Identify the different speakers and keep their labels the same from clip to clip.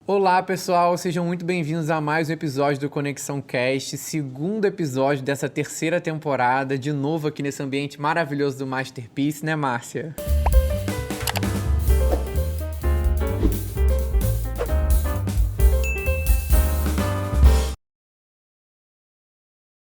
Speaker 1: Olá, pessoal, sejam muito bem-vindos a mais um episódio do Conexão Cast, segundo episódio dessa terceira temporada, de novo aqui nesse ambiente maravilhoso do Masterpiece, né, Márcia?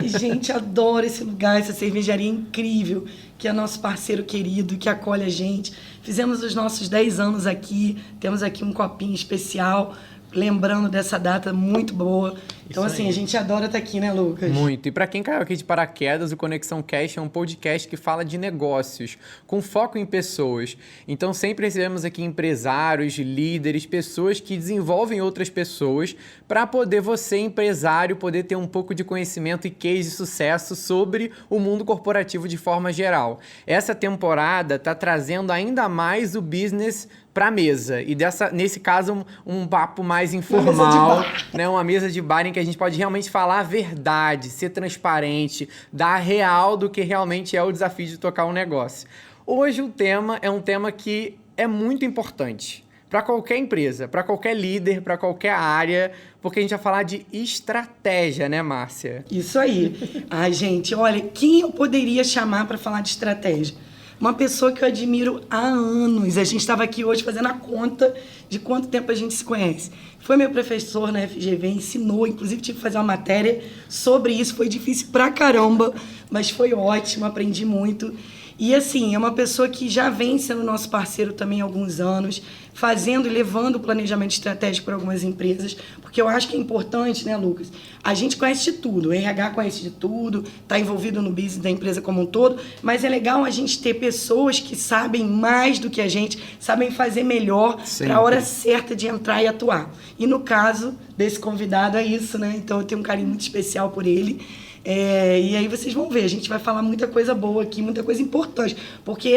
Speaker 2: Gente, adoro esse lugar, essa cervejaria incrível, que é nosso parceiro querido, que acolhe a gente. Fizemos os nossos 10 anos aqui, temos aqui um copinho especial, lembrando dessa data muito boa. Então, assim, a gente adora estar aqui, né, Lucas?
Speaker 1: Muito. E para quem caiu aqui de paraquedas, o Conexão Cast é um podcast que fala de negócios, com foco em pessoas. Então, sempre recebemos aqui empresários, líderes, pessoas que desenvolvem outras pessoas para poder você, empresário, poder ter um pouco de conhecimento e case de sucesso sobre o mundo corporativo de forma geral. Essa temporada está trazendo ainda mais o business para a mesa. E nesse caso, um papo mais informal, né? Uma mesa de bar em que a gente pode realmente falar a verdade, ser transparente, dar a real do que realmente é o desafio de tocar um negócio. Hoje o tema é um tema que é muito importante para qualquer empresa, para qualquer líder, para qualquer área, porque a gente vai falar de estratégia, né, Márcia?
Speaker 2: Isso aí. Ai, gente, olha, quem eu poderia chamar para falar de estratégia? Uma pessoa que eu admiro há anos. A gente estava aqui hoje fazendo a conta de quanto tempo a gente se conhece. Foi meu professor na FGV, ensinou, inclusive tive que fazer uma matéria sobre isso. Foi difícil pra caramba, mas foi ótimo, aprendi muito. E assim, é uma pessoa que já vem sendo nosso parceiro também há alguns anos, fazendo e levando o planejamento estratégico para algumas empresas, porque eu acho que é importante, né, Lucas? A gente conhece de tudo, o RH conhece de tudo, está envolvido no business da empresa como um todo, mas é legal a gente ter pessoas que sabem mais do que a gente, sabem fazer melhor para a hora certa de entrar e atuar. E no caso desse convidado é isso, né? Então eu tenho um carinho muito especial por ele. E aí vocês vão ver, a gente vai falar muita coisa boa aqui, muita coisa importante, porque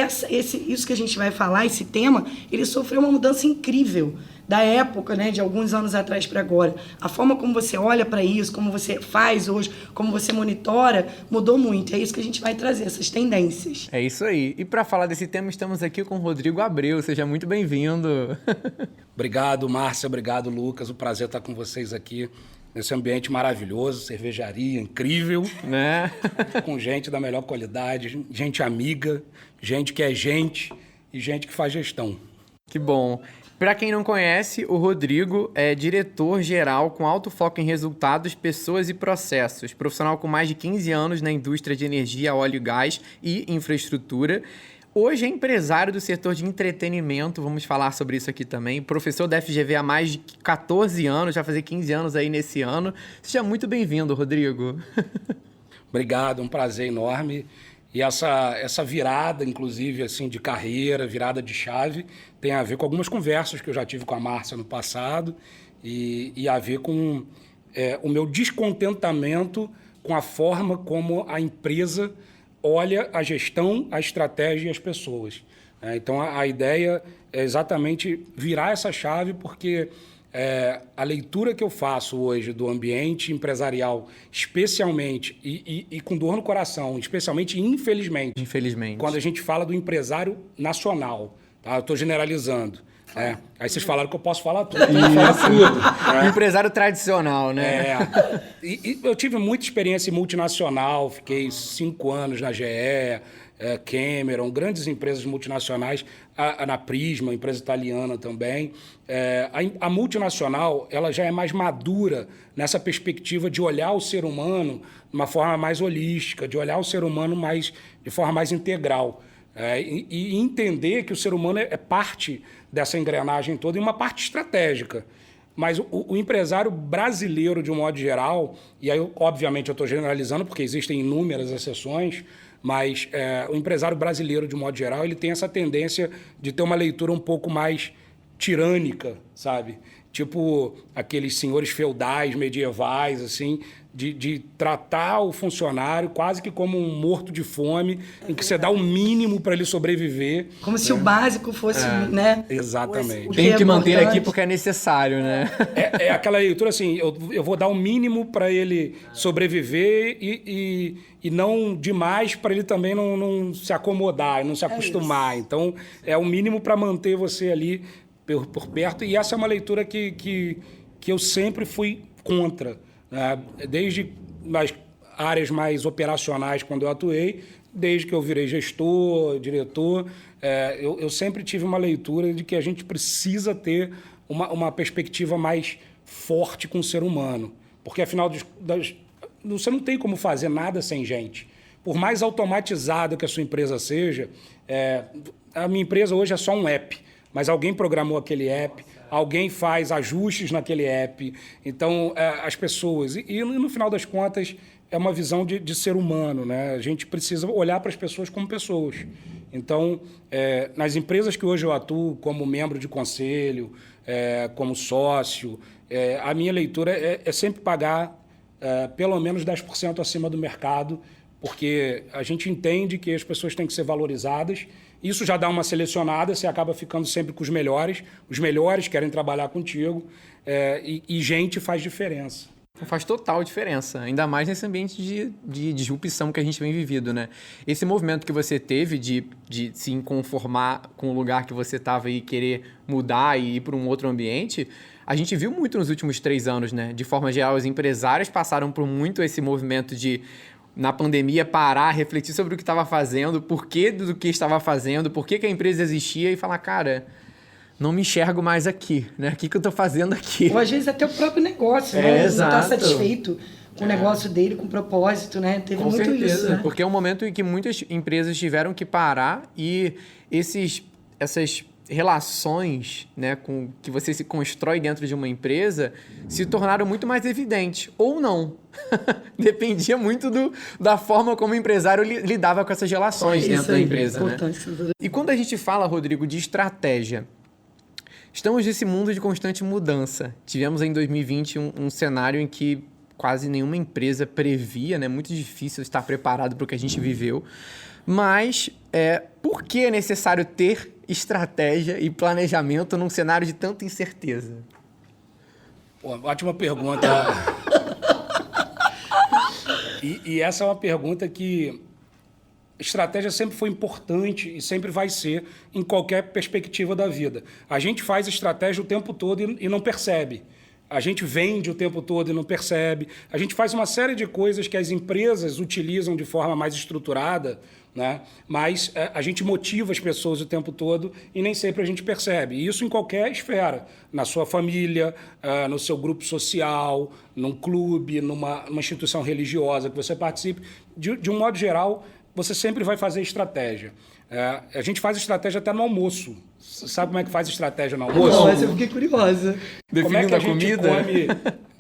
Speaker 2: isso que a gente vai falar, esse tema, ele sofreu uma mudança incrível da época, né, de alguns anos atrás para agora. A forma como você olha para isso, como você faz hoje, como você monitora, mudou muito. É isso que a gente vai trazer, essas tendências.
Speaker 1: É isso aí. E para falar desse tema, estamos aqui com o Rodrigo Abreu. Seja muito bem-vindo.
Speaker 3: Obrigado, Márcia. Obrigado, Lucas. O prazer estar com vocês aqui nesse ambiente maravilhoso, cervejaria incrível,
Speaker 1: né?
Speaker 3: Com gente da melhor qualidade, gente amiga, gente que é gente e gente que faz gestão.
Speaker 1: Que bom. Para quem não conhece, o Rodrigo é diretor-geral com alto foco em resultados, pessoas e processos, profissional com mais de 15 anos na indústria de energia, óleo e gás e infraestrutura. Hoje é empresário do setor de entretenimento, vamos falar sobre isso aqui também. Professor da FGV há mais de 14 anos, já vai fazer 15 anos aí nesse ano. Seja muito bem-vindo, Rodrigo.
Speaker 3: Obrigado, um prazer enorme. E essa virada, inclusive, assim, de carreira, virada de chave, tem a ver com algumas conversas que eu já tive com a Márcia no passado e a ver com o meu descontentamento com a forma como a empresa olha a gestão, a estratégia e as pessoas. Então, a ideia é exatamente virar essa chave, porque a leitura que eu faço hoje do ambiente empresarial, especialmente, e com dor no coração, especialmente, infelizmente, quando a gente fala do empresário nacional, tá? Eu estou generalizando. Aí vocês falaram que eu posso falar tudo.
Speaker 1: Empresário tradicional, né?
Speaker 3: E eu tive muita experiência em multinacional, fiquei 5 anos na GE, Cameron, grandes empresas multinacionais, na Prisma, empresa italiana também. A multinacional, ela já é mais madura nessa perspectiva de olhar o ser humano de uma forma mais holística, de olhar o ser humano de forma mais integral. E entender que o ser humano é parte dessa engrenagem toda e uma parte estratégica. Mas o empresário brasileiro, de um modo geral, e aí, obviamente, eu estou generalizando porque existem inúmeras exceções, mas o empresário brasileiro, de um modo geral, ele tem essa tendência de ter uma leitura um pouco mais tirânica, sabe? Tipo aqueles senhores feudais, medievais, assim, de tratar o funcionário quase que como um morto de fome, em que você dá o mínimo para ele sobreviver.
Speaker 2: Como se o básico fosse, né?
Speaker 3: Exatamente.
Speaker 1: Tem que manter aqui porque é necessário, né?
Speaker 3: É aquela leitura assim, eu vou dar o mínimo para ele sobreviver e não demais para ele também não se acomodar, não se acostumar. Então, é o mínimo para manter você ali por perto, e essa é uma leitura que eu sempre fui contra, né? Desde as áreas mais operacionais, quando eu atuei, desde que eu virei gestor, diretor, eu sempre tive uma leitura de que a gente precisa ter uma perspectiva mais forte com o ser humano, porque, afinal, você não tem como fazer nada sem gente. Por mais automatizada que a sua empresa seja, a minha empresa hoje é só um app, mas alguém programou aquele app, alguém faz ajustes naquele app. Então, as pessoas... E no final das contas, é uma visão de ser humano, né? A gente precisa olhar para as pessoas como pessoas. Então, nas empresas que hoje eu atuo como membro de conselho, como sócio, a minha leitura é sempre pagar pelo menos 10% acima do mercado, porque a gente entende que as pessoas têm que ser valorizadas. Isso já dá uma selecionada, você acaba ficando sempre com os melhores querem trabalhar contigo, e gente faz diferença.
Speaker 1: Faz total diferença, ainda mais nesse ambiente de disrupção que a gente vem vivido, né? Esse movimento que você teve de se conformar com o lugar que você estava e querer mudar e ir para um outro ambiente, a gente viu muito nos últimos 3 anos, né? De forma geral, os empresários passaram por muito esse movimento de, na pandemia, parar, refletir sobre o que estava fazendo, por que do que estava fazendo, por que a empresa existia e falar, cara, não me enxergo mais aqui, né? O que eu estou fazendo aqui?
Speaker 2: Ou às vezes até o próprio negócio, né? Não está
Speaker 1: Exato.
Speaker 2: satisfeito com o negócio dele, com o propósito, né? Teve
Speaker 1: Com
Speaker 2: muito
Speaker 1: certeza,
Speaker 2: isso, né?
Speaker 1: porque é um momento em que muitas empresas tiveram que parar e essas relações, né, que você se constrói dentro de uma empresa se tornaram muito mais evidentes, ou não. Dependia muito da forma como o empresário lidava com essas relações
Speaker 2: Isso
Speaker 1: dentro da
Speaker 2: aí,
Speaker 1: empresa, né?
Speaker 2: importante.
Speaker 1: E quando a gente fala, Rodrigo, de estratégia, estamos nesse mundo de constante mudança. Tivemos em 2020 um cenário em que quase nenhuma empresa previa, né? Muito difícil estar preparado para o que a gente viveu. Mas por que é necessário ter estratégia e planejamento num cenário de tanta incerteza?
Speaker 3: Pô, ótima pergunta. E essa é uma pergunta que estratégia sempre foi importante e sempre vai ser em qualquer perspectiva da vida. A gente faz estratégia o tempo todo e não percebe. A gente vende o tempo todo e não percebe. A gente faz uma série de coisas que as empresas utilizam de forma mais estruturada, né? Mas a gente motiva as pessoas o tempo todo e nem sempre a gente percebe. E isso em qualquer esfera. Na sua família, no seu grupo social, num clube, numa instituição religiosa que você participe. De um modo geral, você sempre vai fazer estratégia. A gente faz estratégia até no almoço. Sabe como é que faz estratégia no almoço?
Speaker 2: Não, mas eu fiquei curiosa.
Speaker 3: Como é que a gente
Speaker 1: comida?
Speaker 3: come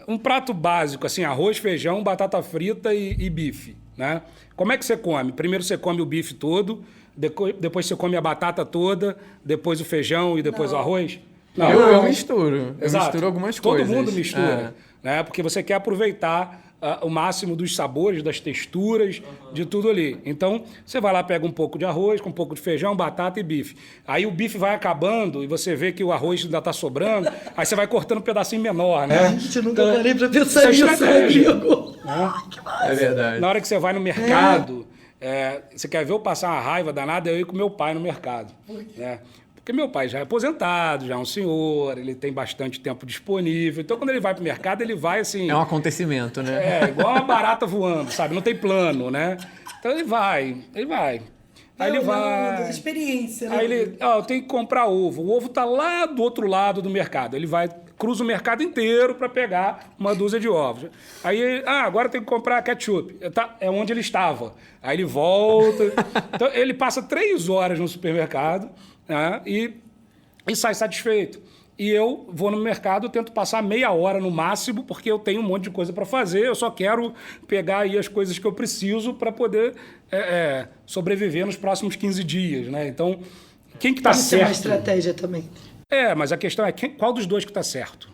Speaker 3: um prato básico, assim, arroz, feijão, batata frita e bife, né? Como é que você come? Primeiro você come o bife todo, depois você come a batata toda, depois o feijão e depois o arroz? Não.
Speaker 1: Eu misturo. Eu
Speaker 3: Exato.
Speaker 1: misturo algumas
Speaker 3: Todo
Speaker 1: coisas.
Speaker 3: mundo mistura, né? Porque você quer aproveitar o máximo dos sabores, das texturas, de tudo ali. Então, você vai lá, pega um pouco de arroz, com um pouco de feijão, batata e bife. Aí o bife vai acabando e você vê que o arroz ainda está sobrando, aí você vai cortando um pedacinho menor, né?
Speaker 2: Gente, eu nunca parei pra pensar
Speaker 3: isso é
Speaker 2: nisso,
Speaker 3: estratégia.
Speaker 2: amigo.
Speaker 1: É verdade.
Speaker 3: Na hora que você vai no mercado, você quer ver eu passar uma raiva danada, eu ir com meu pai no mercado. Né? Porque meu pai já é aposentado, já é um senhor, ele tem bastante tempo disponível. Então, quando ele vai para o mercado, ele vai assim...
Speaker 1: É um acontecimento, né?
Speaker 3: igual uma barata voando, sabe? Não tem plano, né? Então, ele vai. Aí ele vai...
Speaker 2: experiência, né?
Speaker 3: Aí ele, eu tenho que comprar ovo. O ovo tá lá do outro lado do mercado. Ele vai, cruza o mercado inteiro para pegar uma dúzia de ovos. Aí ele, agora tem que comprar ketchup. É onde ele estava. Aí ele volta. Então, ele passa 3 horas no supermercado, né, e sai satisfeito. E eu vou no mercado, tento passar meia hora no máximo, porque eu tenho um monte de coisa para fazer, eu só quero pegar aí as coisas que eu preciso para poder sobreviver nos próximos 15 dias. Né? Então, quem que está
Speaker 2: Isso é uma
Speaker 3: certo?
Speaker 2: estratégia também.
Speaker 3: Mas a questão é qual dos dois que está certo?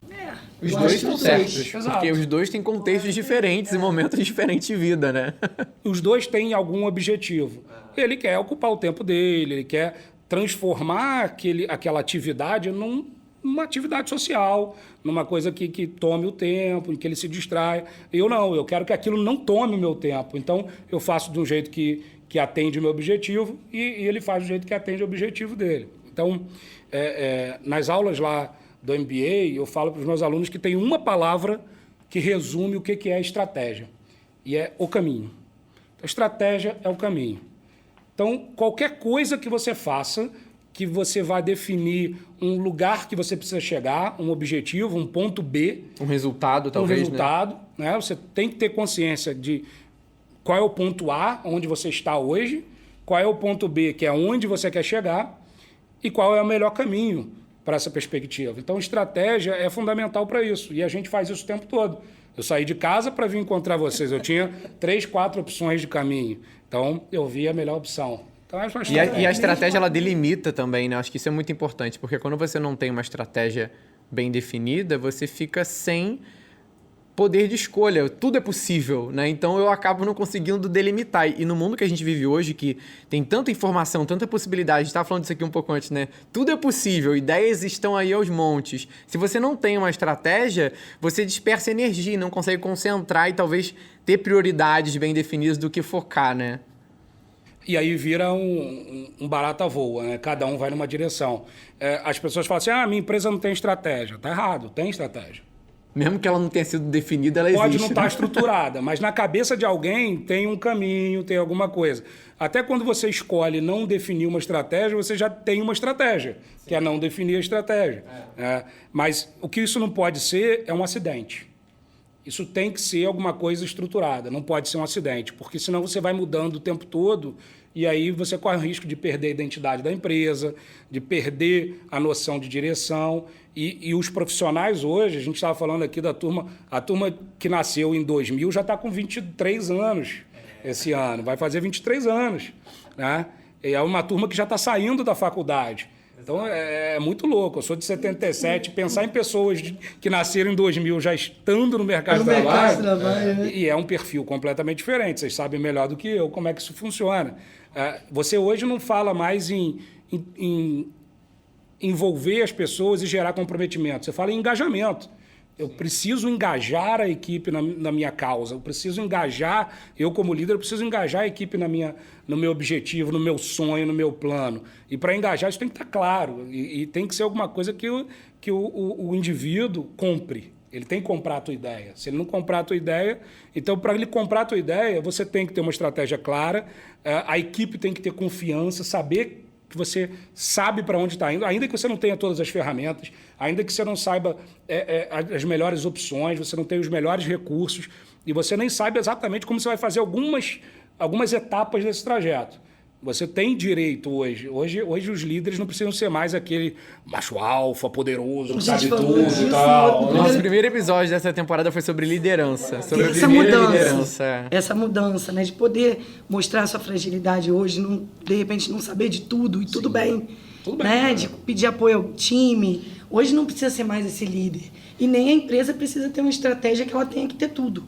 Speaker 1: Os
Speaker 2: eu
Speaker 1: dois
Speaker 2: acho que
Speaker 1: estão
Speaker 2: os dois.
Speaker 1: certos.
Speaker 3: Exato.
Speaker 1: Porque os dois têm contextos diferentes e momentos diferentes de vida, né?
Speaker 3: Os dois têm algum objetivo. Ele quer ocupar o tempo dele, ele quer transformar aquela atividade numa atividade social, numa coisa que tome o tempo, em que ele se distrai. Eu não, eu quero que aquilo não tome o meu tempo. Então, eu faço de um jeito que atende o meu objetivo e ele faz do jeito que atende o objetivo dele. Então, nas aulas lá do MBA, eu falo para os meus alunos que tem uma palavra que resume o que é estratégia, e é o caminho. A estratégia é o caminho. Então, qualquer coisa que você faça, que você vai definir um lugar que você precisa chegar, um objetivo, um ponto B.
Speaker 1: Um resultado, talvez,
Speaker 3: Um resultado, né? Você tem que ter consciência de qual é o ponto A, onde você está hoje, qual é o ponto B, que é onde você quer chegar, e qual é o melhor caminho para essa perspectiva. Então, estratégia é fundamental para isso, e a gente faz isso o tempo todo. Eu saí de casa para vir encontrar vocês. Eu tinha 3, 4 opções de caminho. Então, eu vi a melhor opção. Então,
Speaker 1: e a estratégia, ela delimita também, né? Acho que isso é muito importante, porque quando você não tem uma estratégia bem definida, você fica sem poder de escolha. Tudo é possível, né? Então, eu acabo não conseguindo delimitar. E no mundo que a gente vive hoje, que tem tanta informação, tanta possibilidade, a gente estava falando disso aqui um pouco antes, né? Tudo é possível, ideias estão aí aos montes. Se você não tem uma estratégia, você dispersa energia, não consegue concentrar e talvez ter prioridades bem definidas do que focar, né?
Speaker 3: E aí vira um barata voa, né? Cada um vai numa direção. As pessoas falam assim, minha empresa não tem estratégia. Tá errado, tem estratégia.
Speaker 1: Mesmo que ela não tenha sido definida, ela existe.
Speaker 3: Pode não estar estruturada, mas na cabeça de alguém tem um caminho, tem alguma coisa. Até quando você escolhe não definir uma estratégia, você já tem uma estratégia, que é não definir a estratégia. Mas o que isso não pode ser é um acidente. Isso tem que ser alguma coisa estruturada, não pode ser um acidente, porque senão você vai mudando o tempo todo e aí você corre o risco de perder a identidade da empresa, de perder a noção de direção. E os profissionais hoje, a gente estava falando aqui da turma, a turma que nasceu em 2000 já está com 23 anos esse ano, vai fazer 23 anos. Né? E é uma turma que já está saindo da faculdade. Então, é muito louco. Eu sou de 77, pensar em pessoas que nasceram em 2000 já estando no mercado de trabalho,
Speaker 2: né?
Speaker 3: E é um perfil completamente diferente. Vocês sabem melhor do que eu como é que isso funciona. Você hoje não fala mais em envolver as pessoas e gerar comprometimento. Você fala em engajamento. Eu preciso engajar a equipe na minha causa. Eu preciso engajar, eu como líder, eu preciso engajar a equipe no meu objetivo, no meu sonho, no meu plano. E para engajar, isso tem que estar claro. E tem que ser alguma coisa que o indivíduo compre. Ele tem que comprar a tua ideia. Se ele não comprar a tua ideia... Então, para ele comprar a tua ideia, você tem que ter uma estratégia clara, a equipe tem que ter confiança, saber que você sabe para onde está indo, ainda que você não tenha todas as ferramentas, ainda que você não saiba as melhores opções, você não tenha os melhores recursos, e você nem sabe exatamente como você vai fazer algumas etapas desse trajeto. Você tem direito hoje. Hoje os líderes não precisam ser mais aquele macho alfa, poderoso, que sabe tudo e tal.
Speaker 1: Nosso primeiro episódio dessa temporada foi sobre liderança. Sobre
Speaker 2: essa mudança. Essa mudança, né? De poder mostrar a sua fragilidade hoje, de repente não saber de tudo e tudo bem.
Speaker 3: Tudo bem.
Speaker 2: Né? De pedir apoio ao time. Hoje não precisa ser mais esse líder. E nem a empresa precisa ter uma estratégia que ela tenha que ter tudo.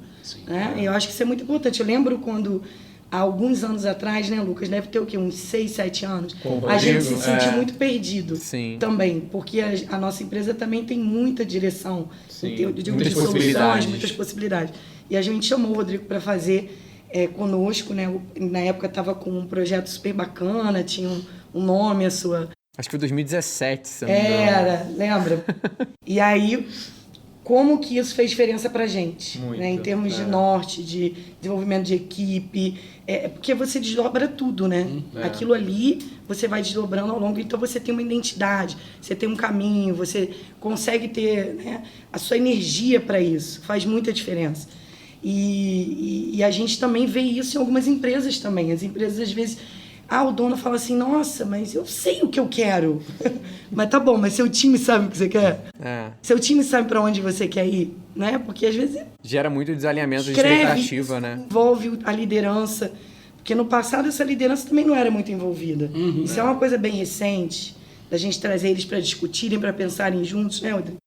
Speaker 2: Né? Eu acho que isso é muito importante. Eu lembro quando... Há alguns anos atrás, né, Lucas? Deve ter o quê? Uns 6, 7 anos. A gente se sentiu muito perdido.
Speaker 1: Sim.
Speaker 2: Também, porque a nossa empresa também tem muita direção.
Speaker 1: Sim.
Speaker 2: De soluções, muitas possibilidades. E a gente chamou o Rodrigo para fazer conosco, né? Na época estava com um projeto super bacana, tinha um nome, a sua...
Speaker 1: Acho que foi 2017, se não me engano.
Speaker 2: Era, lembra? E aí... Como que isso fez diferença pra gente, né? Em termos de norte, de desenvolvimento de equipe, porque você desdobra tudo, né? Aquilo ali você vai desdobrando ao longo, então você tem uma identidade, você tem um caminho, você consegue ter, né, a sua energia para isso, faz muita diferença. E a gente também vê isso em algumas empresas também. As empresas às vezes... o dono fala assim, nossa, mas eu sei o que eu quero. Mas tá bom, mas seu time sabe o que você quer? Seu time sabe para onde você quer ir, né? Porque às vezes...
Speaker 1: Gera muito desalinhamento de expectativa, né?
Speaker 2: Envolve a liderança. Porque no passado essa liderança também não era muito envolvida. Isso é uma coisa bem recente, da gente trazer eles para discutirem, para pensarem juntos, né, Rodrigo?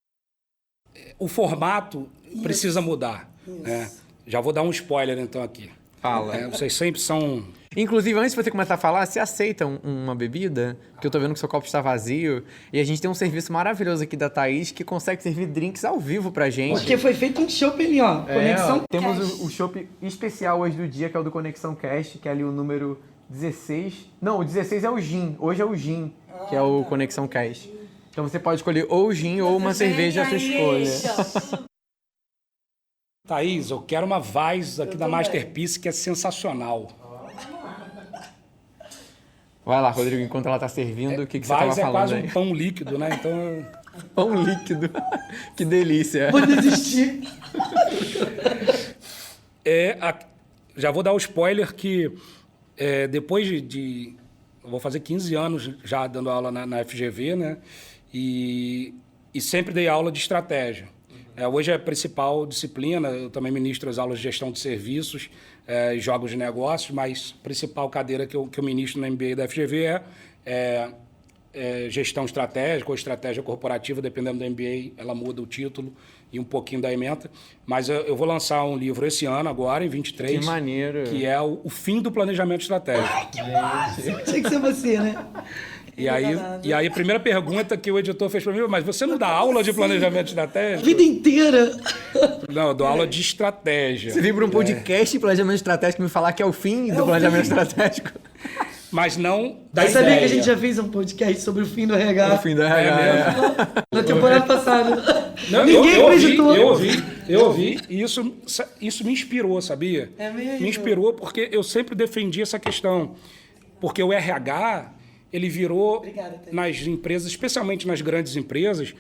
Speaker 3: O formato precisa mudar. Né? Já vou dar um spoiler então aqui.
Speaker 1: Fala.
Speaker 3: Vocês sempre são...
Speaker 1: Inclusive, antes de você começar a falar, você aceita uma bebida? Porque eu tô vendo que seu copo está vazio. E a gente tem um serviço maravilhoso aqui da Thaís que consegue servir drinks ao vivo pra gente.
Speaker 2: Porque foi feito um chopp ali, ó. Conexão
Speaker 1: Temos o chopp especial hoje do dia, que é o do Conexão Cast, que é ali o número 16. Não, o 16 é o gin. Hoje é o gin. que é o Conexão Cash. Então você pode escolher ou o gin ou uma cerveja à sua escolha.
Speaker 3: Thaís, eu quero uma Weiss aqui da Masterpiece que é sensacional.
Speaker 1: Vai lá, Rodrigo, enquanto ela tá servindo, o que você tava
Speaker 3: Weiss é
Speaker 1: falando
Speaker 3: quase
Speaker 1: aí?
Speaker 3: um pão líquido, né? Então...
Speaker 1: Pão líquido. Que delícia.
Speaker 2: Vou desistir.
Speaker 3: Já vou dar o spoiler que depois de... Eu vou fazer 15 anos já dando aula na FGV, né? E sempre dei aula de estratégia. Hoje é a principal disciplina, eu também ministro as aulas de gestão de serviços e jogos de negócios, mas a principal cadeira que eu ministro no MBA da FGV é gestão estratégica ou estratégia corporativa, dependendo do MBA, ela muda o título e um pouquinho da ementa. Mas eu vou lançar um livro esse ano, agora, em 23.
Speaker 1: Que maneiro.
Speaker 3: Que é o fim do planejamento estratégico.
Speaker 2: Tinha que ser você, né?
Speaker 3: E aí, a primeira pergunta que o editor fez para mim, mas você não dá aula de planejamento
Speaker 2: A
Speaker 3: estratégico?
Speaker 2: vida inteira.
Speaker 3: Não, eu dou aula de estratégia.
Speaker 1: Você vir para um podcast de planejamento estratégico e me falar que é o fim do planejamento estratégico?
Speaker 3: Mas não da
Speaker 2: Você sabia
Speaker 3: ideia.
Speaker 2: que a gente já fez um podcast sobre o fim do RH?
Speaker 1: O fim do RH.
Speaker 2: Na temporada passada.
Speaker 3: Não,
Speaker 2: Ninguém acreditou.
Speaker 3: Eu ouvi, e isso me inspirou, sabia?
Speaker 2: É mesmo?
Speaker 3: Me inspirou porque eu sempre defendi essa questão. Porque o RH, ele virou,
Speaker 2: Obrigada, Thaís.
Speaker 3: nas empresas, especialmente nas grandes empresas,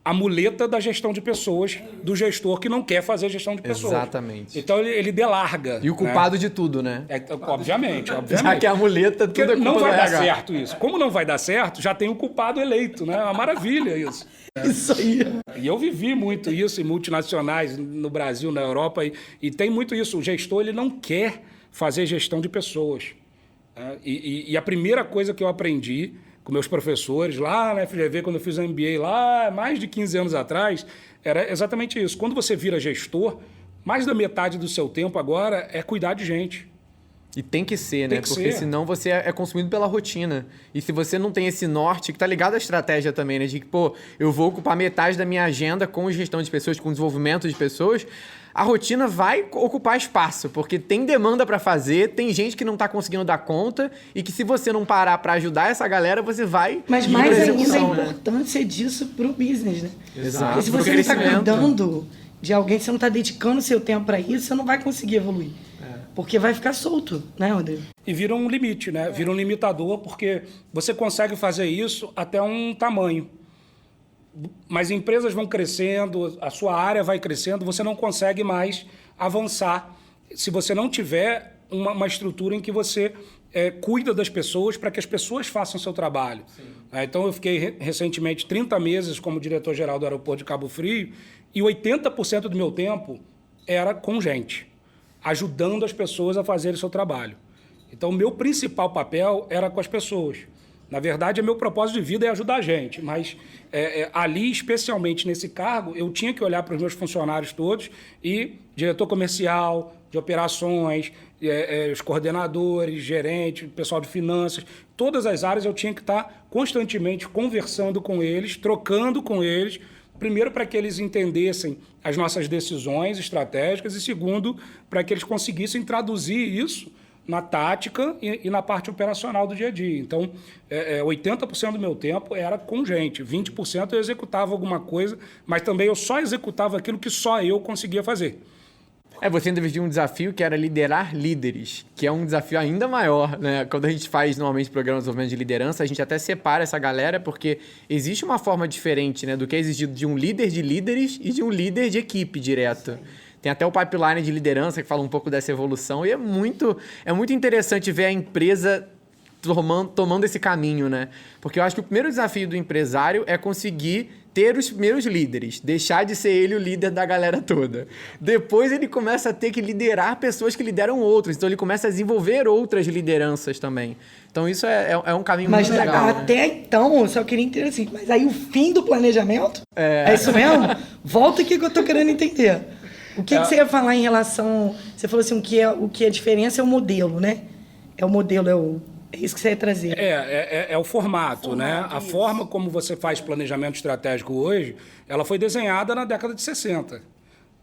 Speaker 3: a muleta da gestão de pessoas, do gestor que não quer fazer gestão de pessoas.
Speaker 1: Exatamente.
Speaker 3: Então, ele delarga.
Speaker 1: E o culpado de tudo, né?
Speaker 3: Obviamente.
Speaker 1: Já que é a muleta, tudo é culpa
Speaker 3: Não vai
Speaker 1: do
Speaker 3: dar
Speaker 1: RH.
Speaker 3: certo isso. Como não vai dar certo, já tem o culpado eleito, né? É uma maravilha isso.
Speaker 2: Isso aí.
Speaker 3: E eu vivi muito isso em multinacionais no Brasil, na Europa, e tem muito isso. O gestor ele não quer fazer gestão de pessoas. Né? E a primeira coisa que eu aprendi com meus professores lá na FGV, quando eu fiz o MBA lá, mais de 15 anos atrás, era exatamente isso. Quando você vira gestor, mais da metade do seu tempo agora é cuidar de gente.
Speaker 1: E tem que ser,
Speaker 3: Tem
Speaker 1: né?
Speaker 3: que
Speaker 1: Porque
Speaker 3: ser.
Speaker 1: senão você é consumido pela rotina. E se você não tem esse norte, que tá ligado à estratégia também, né? De que, pô, eu vou ocupar metade da minha agenda com gestão de pessoas, com desenvolvimento de pessoas, a rotina vai ocupar espaço, porque tem demanda para fazer, tem gente que não tá conseguindo dar conta, e que se você não parar para ajudar essa galera, você vai...
Speaker 2: Mas
Speaker 1: ir
Speaker 2: mais
Speaker 1: pra
Speaker 2: ainda a
Speaker 1: execução, né?
Speaker 2: importância disso pro business, né?
Speaker 1: Exato.
Speaker 2: Porque se
Speaker 1: Pro
Speaker 2: você não está
Speaker 1: crescimento.
Speaker 2: cuidando de alguém, se você não está dedicando seu tempo para isso, você não vai conseguir evoluir. Porque vai ficar solto, né, Rodrigo?
Speaker 3: E vira um limite, né? Vira um limitador, porque você consegue fazer isso até um tamanho. Mas empresas vão crescendo, a sua área vai crescendo, você não consegue mais avançar se você não tiver uma estrutura em que você cuida das pessoas para que as pessoas façam o seu trabalho. Então, eu fiquei recentemente 30 meses como diretor-geral do aeroporto de Cabo Frio e 80% do meu tempo era com gente, ajudando as pessoas a fazerem o seu trabalho. Então, o meu principal papel era com as pessoas. Na verdade, meu propósito de vida é ajudar a gente, mas ali, especialmente nesse cargo, eu tinha que olhar para os meus funcionários todos e diretor comercial, de operações, os coordenadores, gerente, pessoal de finanças, todas as áreas eu tinha que estar constantemente conversando com eles, trocando com eles, primeiro para que eles entendessem as nossas decisões estratégicas e segundo, para que eles conseguissem traduzir isso na tática e na parte operacional do dia a dia. Então, 80% do meu tempo era com gente, 20% eu executava alguma coisa, mas também eu só executava aquilo que só eu conseguia fazer.
Speaker 1: Você ainda vestiu um desafio que era liderar líderes, que é um desafio ainda maior, né? Quando a gente faz, normalmente, programas de desenvolvimento de liderança, a gente até separa essa galera, porque existe uma forma diferente, né, do que é exigido de um líder de líderes e de um líder de equipe direto. Tem até o pipeline de liderança que fala um pouco dessa evolução, e é muito interessante ver a empresa tomando esse caminho, né? Porque eu acho que o primeiro desafio do empresário é conseguir ter os primeiros líderes, deixar de ser ele o líder da galera toda. Depois ele começa a ter que liderar pessoas que lideram outros, então ele começa a desenvolver outras lideranças também. Então isso é um caminho
Speaker 2: Mas
Speaker 1: muito legal.
Speaker 2: até então, eu só queria entender assim, mas aí o fim do planejamento? É isso mesmo? Volta aqui que eu tô querendo entender. O que você ia falar em relação... Você falou assim, o que é a diferença é o modelo, né? É o modelo, é isso que você ia trazer.
Speaker 3: É o formato, né? A forma como você faz planejamento estratégico hoje, ela foi desenhada na década de 60.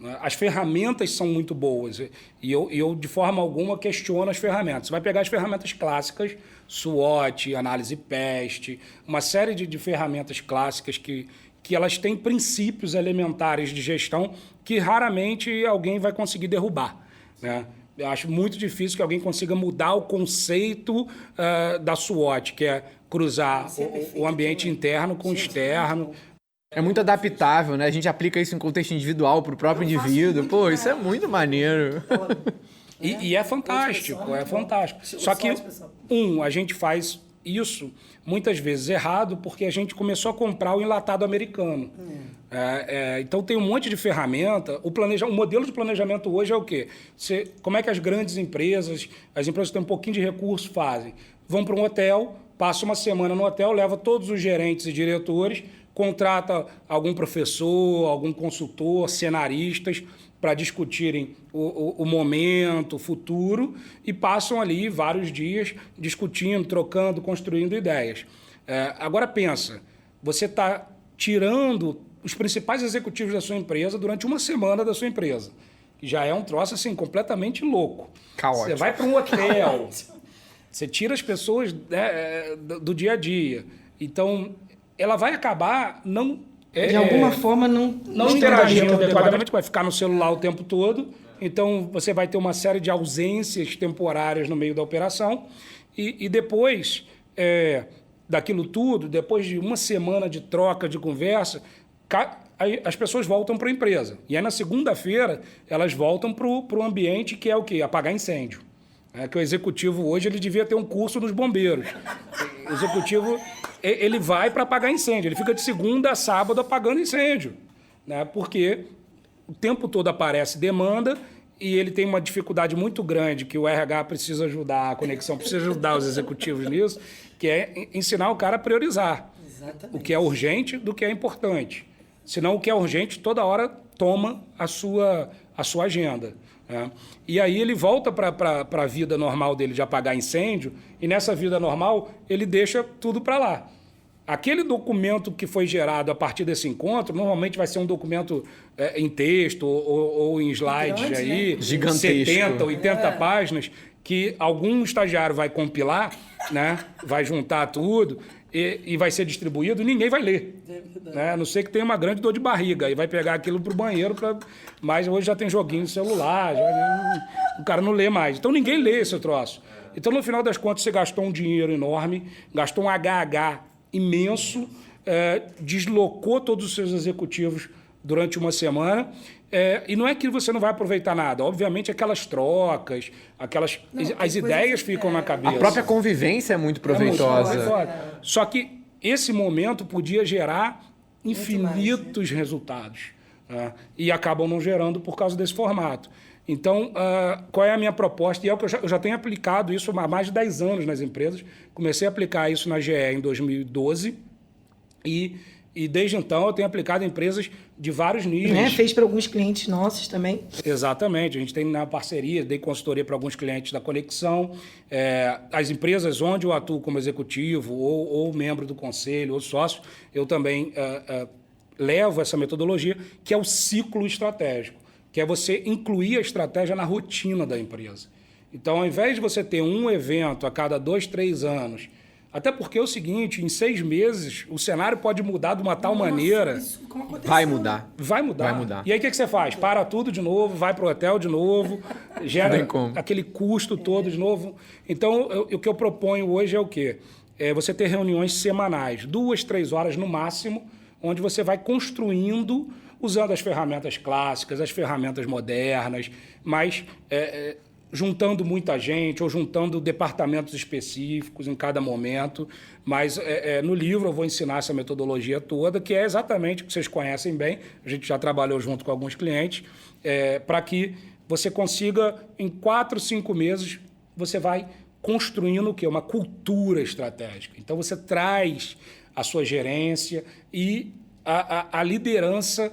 Speaker 3: né? As ferramentas são muito boas e eu, de forma alguma, questiono as ferramentas. Você vai pegar as ferramentas clássicas, SWOT, análise PEST, uma série de ferramentas clássicas que elas têm princípios elementares de gestão que raramente alguém vai conseguir derrubar, né? Eu acho muito difícil que alguém consiga mudar o conceito da SWOT, que é cruzar o ambiente interno com o externo.
Speaker 1: É muito adaptável, né? A gente aplica isso em contexto individual para o próprio indivíduo. Pô, isso é muito maneiro.
Speaker 3: E é fantástico, é fantástico. Só que, a gente faz isso muitas vezes errado porque a gente começou a comprar o enlatado americano. Então tem um monte de ferramenta. O modelo de planejamento hoje é o quê? Como é que as grandes empresas, as empresas que têm um pouquinho de recurso fazem? Vão para um hotel, passa uma semana no hotel, leva todos os gerentes e diretores, contrata algum professor, algum consultor, cenaristas, para discutirem o momento, o futuro, e passam ali vários dias discutindo, trocando, construindo ideias. Agora pensa, você está tirando os principais executivos da sua empresa durante uma semana da sua empresa, que já é um troço assim, completamente louco.
Speaker 1: Caótico.
Speaker 3: Você vai para um hotel, você tira as pessoas, né, do dia a dia. Então, ela vai acabar
Speaker 2: de alguma forma não
Speaker 3: interagindo adequadamente, vai ficar no celular o tempo todo. Então, você vai ter uma série de ausências temporárias no meio da operação. E depois daquilo tudo, depois de uma semana de troca, de conversa, as pessoas voltam para a empresa. E aí, na segunda-feira, elas voltam para o ambiente que é o quê? Apagar incêndio. Que o executivo hoje ele devia ter um curso nos bombeiros. O executivo ele vai para apagar incêndio. Ele fica de segunda a sábado apagando incêndio, né? Porque o tempo todo aparece demanda e ele tem uma dificuldade muito grande que o RH precisa ajudar, a conexão precisa ajudar os executivos nisso, que é ensinar o cara a priorizar. Exatamente. O que é urgente do que é importante. Senão o que é urgente toda hora toma a sua agenda. E aí ele volta para a vida normal dele de apagar incêndio, e nessa vida normal ele deixa tudo para lá. Aquele documento que foi gerado a partir desse encontro, normalmente vai ser um documento em texto ou em slides grande, aí, né?
Speaker 1: Gigantesco.
Speaker 3: 70, 80 páginas, que algum estagiário vai compilar, né? Vai juntar tudo e vai ser distribuído, ninguém vai ler. Né? A não ser que tenha uma grande dor de barriga, e vai pegar aquilo para o banheiro, mas hoje já tem joguinho no celular, o cara não lê mais. Então ninguém lê esse troço. Então, no final das contas, você gastou um dinheiro enorme, gastou um HH imenso, deslocou todos os seus executivos durante uma semana, e não é que você não vai aproveitar nada. Obviamente, aquelas trocas, as ideias ficam na cabeça.
Speaker 1: A própria convivência é muito proveitosa.
Speaker 3: Só que esse momento podia gerar infinitos resultados, né? E acabam não gerando por causa desse formato. Então, qual é a minha proposta? E é o que eu já tenho aplicado isso há mais de 10 anos nas empresas. Comecei a aplicar isso na GE em 2012 e desde então eu tenho aplicado em empresas de vários níveis.
Speaker 2: Fez para alguns clientes nossos também.
Speaker 3: Exatamente. A gente tem na parceria, dei consultoria para alguns clientes da Conexão. As empresas onde eu atuo como executivo ou membro do conselho ou sócio, eu também levo essa metodologia, que é o ciclo estratégico, que é você incluir a estratégia na rotina da empresa. Então, ao invés de você ter um evento a cada 2, 3 anos, até porque é o seguinte, em 6 meses, o cenário pode mudar de uma tal maneira...
Speaker 1: Vai mudar.
Speaker 3: Vai mudar. E aí, o que você faz? Para tudo de novo, vai para o hotel de novo, gera aquele custo todo de novo. Então, o que eu proponho hoje é o quê? Você ter reuniões semanais, 2, 3 horas no máximo, onde você vai construindo, usando as ferramentas clássicas, as ferramentas modernas, mas... juntando muita gente ou juntando departamentos específicos em cada momento. Mas no livro eu vou ensinar essa metodologia toda, que é exatamente o que vocês conhecem bem, a gente já trabalhou junto com alguns clientes, para que você consiga, em 4, 5 meses, você vai construindo o quê? Uma cultura estratégica. Então você traz a sua gerência e a liderança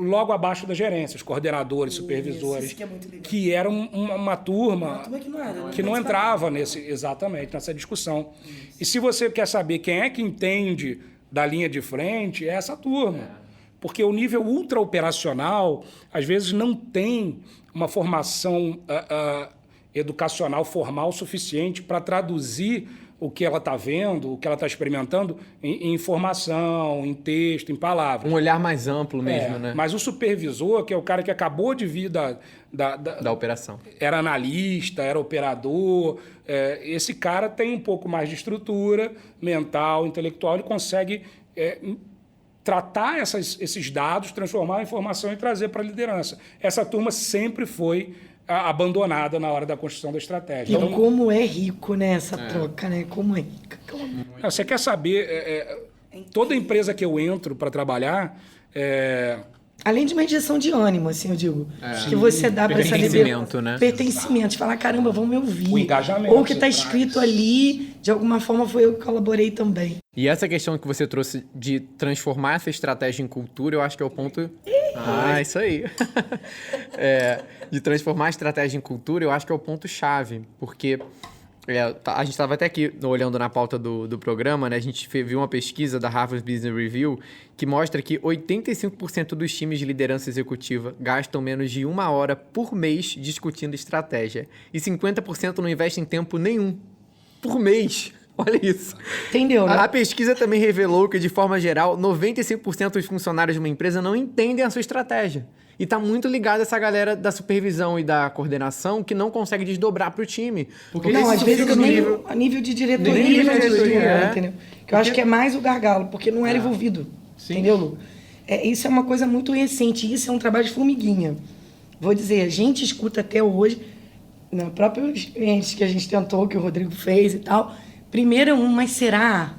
Speaker 3: logo abaixo da gerência, os coordenadores, supervisores, que era uma turma que não entrava nessa discussão. E se você quer saber quem é que entende da linha de frente, é essa turma. porque o nível ultra-operacional, às vezes, não tem uma formação educacional formal suficiente para traduzir o que ela está vendo, o que ela está experimentando em informação, em texto, em palavras.
Speaker 1: Um olhar mais amplo mesmo, né?
Speaker 3: Mas o supervisor, que é o cara que acabou de vir da
Speaker 1: operação.
Speaker 3: Era analista, era operador. Esse cara tem um pouco mais de estrutura mental, intelectual, ele consegue tratar esses dados, transformar em informação e trazer para a liderança. Essa turma sempre foi abandonada na hora da construção da estratégia.
Speaker 2: Então, como é rico, né, essa troca, né? Como é rica.
Speaker 3: Você quer saber, toda empresa que eu entro para trabalhar...
Speaker 2: Além de uma injeção de ânimo, assim, eu digo, que você dá para essa
Speaker 1: pertencimento, né?
Speaker 2: Pertencimento, de falar, caramba, vão me ouvir.
Speaker 3: O engajamento.
Speaker 2: Ou o que está escrito ali, de alguma forma foi eu que colaborei também.
Speaker 1: E essa questão que você trouxe de transformar essa estratégia em cultura, eu acho que é o ponto... isso aí. De transformar a estratégia em cultura, eu acho que é o ponto-chave, porque... a gente estava até aqui olhando na pauta do programa, né? A gente viu uma pesquisa da Harvard Business Review que mostra que 85% dos times de liderança executiva gastam menos de 1 hora por mês discutindo estratégia. E 50% não investem tempo nenhum por mês. Olha isso.
Speaker 2: Entendeu, né?
Speaker 1: A pesquisa também revelou que, de forma geral, 95% dos funcionários de uma empresa não entendem a sua estratégia. E está muito ligado a essa galera da supervisão e da coordenação que não consegue desdobrar para o time.
Speaker 2: Porque não, às vezes nem a nível de diretoria, entendeu? Que eu acho que é mais o gargalo, porque não era envolvido. Sim. Entendeu, Lu? Isso é uma coisa muito recente, isso é um trabalho de formiguinha. Vou dizer, a gente escuta até hoje, no próprio clientes que a gente tentou, que o Rodrigo fez e tal, primeiro mas será?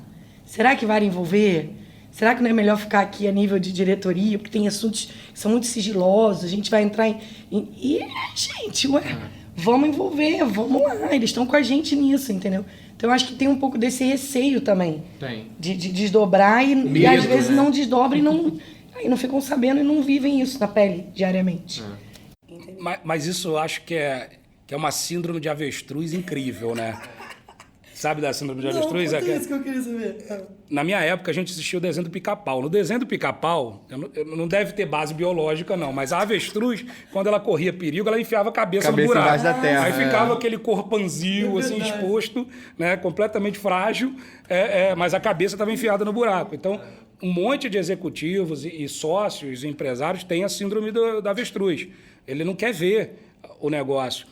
Speaker 2: Será que vai envolver? Será que não é melhor ficar aqui a nível de diretoria? Porque tem assuntos que são muito sigilosos, a gente vai entrar gente, vamos envolver, vamos lá, eles estão com a gente nisso, entendeu? Então, eu acho que tem um pouco desse receio também. Tem. De desdobrar e às vezes não desdobra e não ficam sabendo e não vivem isso na pele diariamente.
Speaker 3: Mas isso eu acho que é uma síndrome de avestruz incrível, né? Sabe da síndrome de avestruz?
Speaker 2: Não, isso que eu queria saber.
Speaker 3: Na minha época, a gente assistiu o desenho do Pica-Pau. No desenho do Pica-Pau, não deve ter base biológica, não, mas a avestruz, quando ela corria perigo, ela enfiava a cabeça no buraco.
Speaker 1: Embaixo da terra.
Speaker 3: Aí ficava aquele corpanzil, assim, exposto, né, completamente frágil, mas a cabeça estava enfiada no buraco. Então, um monte de executivos e sócios e empresários têm a síndrome da avestruz. Ele não quer ver o negócio.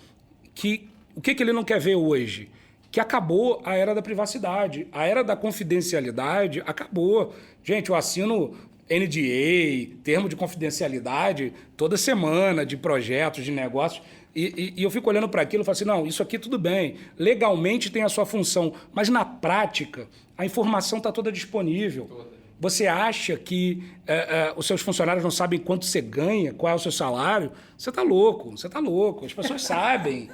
Speaker 3: O que ele não quer ver hoje? Que acabou a era da privacidade. A era da confidencialidade acabou. Gente, eu assino NDA, termo de confidencialidade, toda semana, de projetos, de negócios, e eu fico olhando para aquilo e falo assim, não, isso aqui tudo bem, legalmente tem a sua função, mas na prática a informação está toda disponível. Você acha que os seus funcionários não sabem quanto você ganha, qual é o seu salário? Você está louco. As pessoas sabem.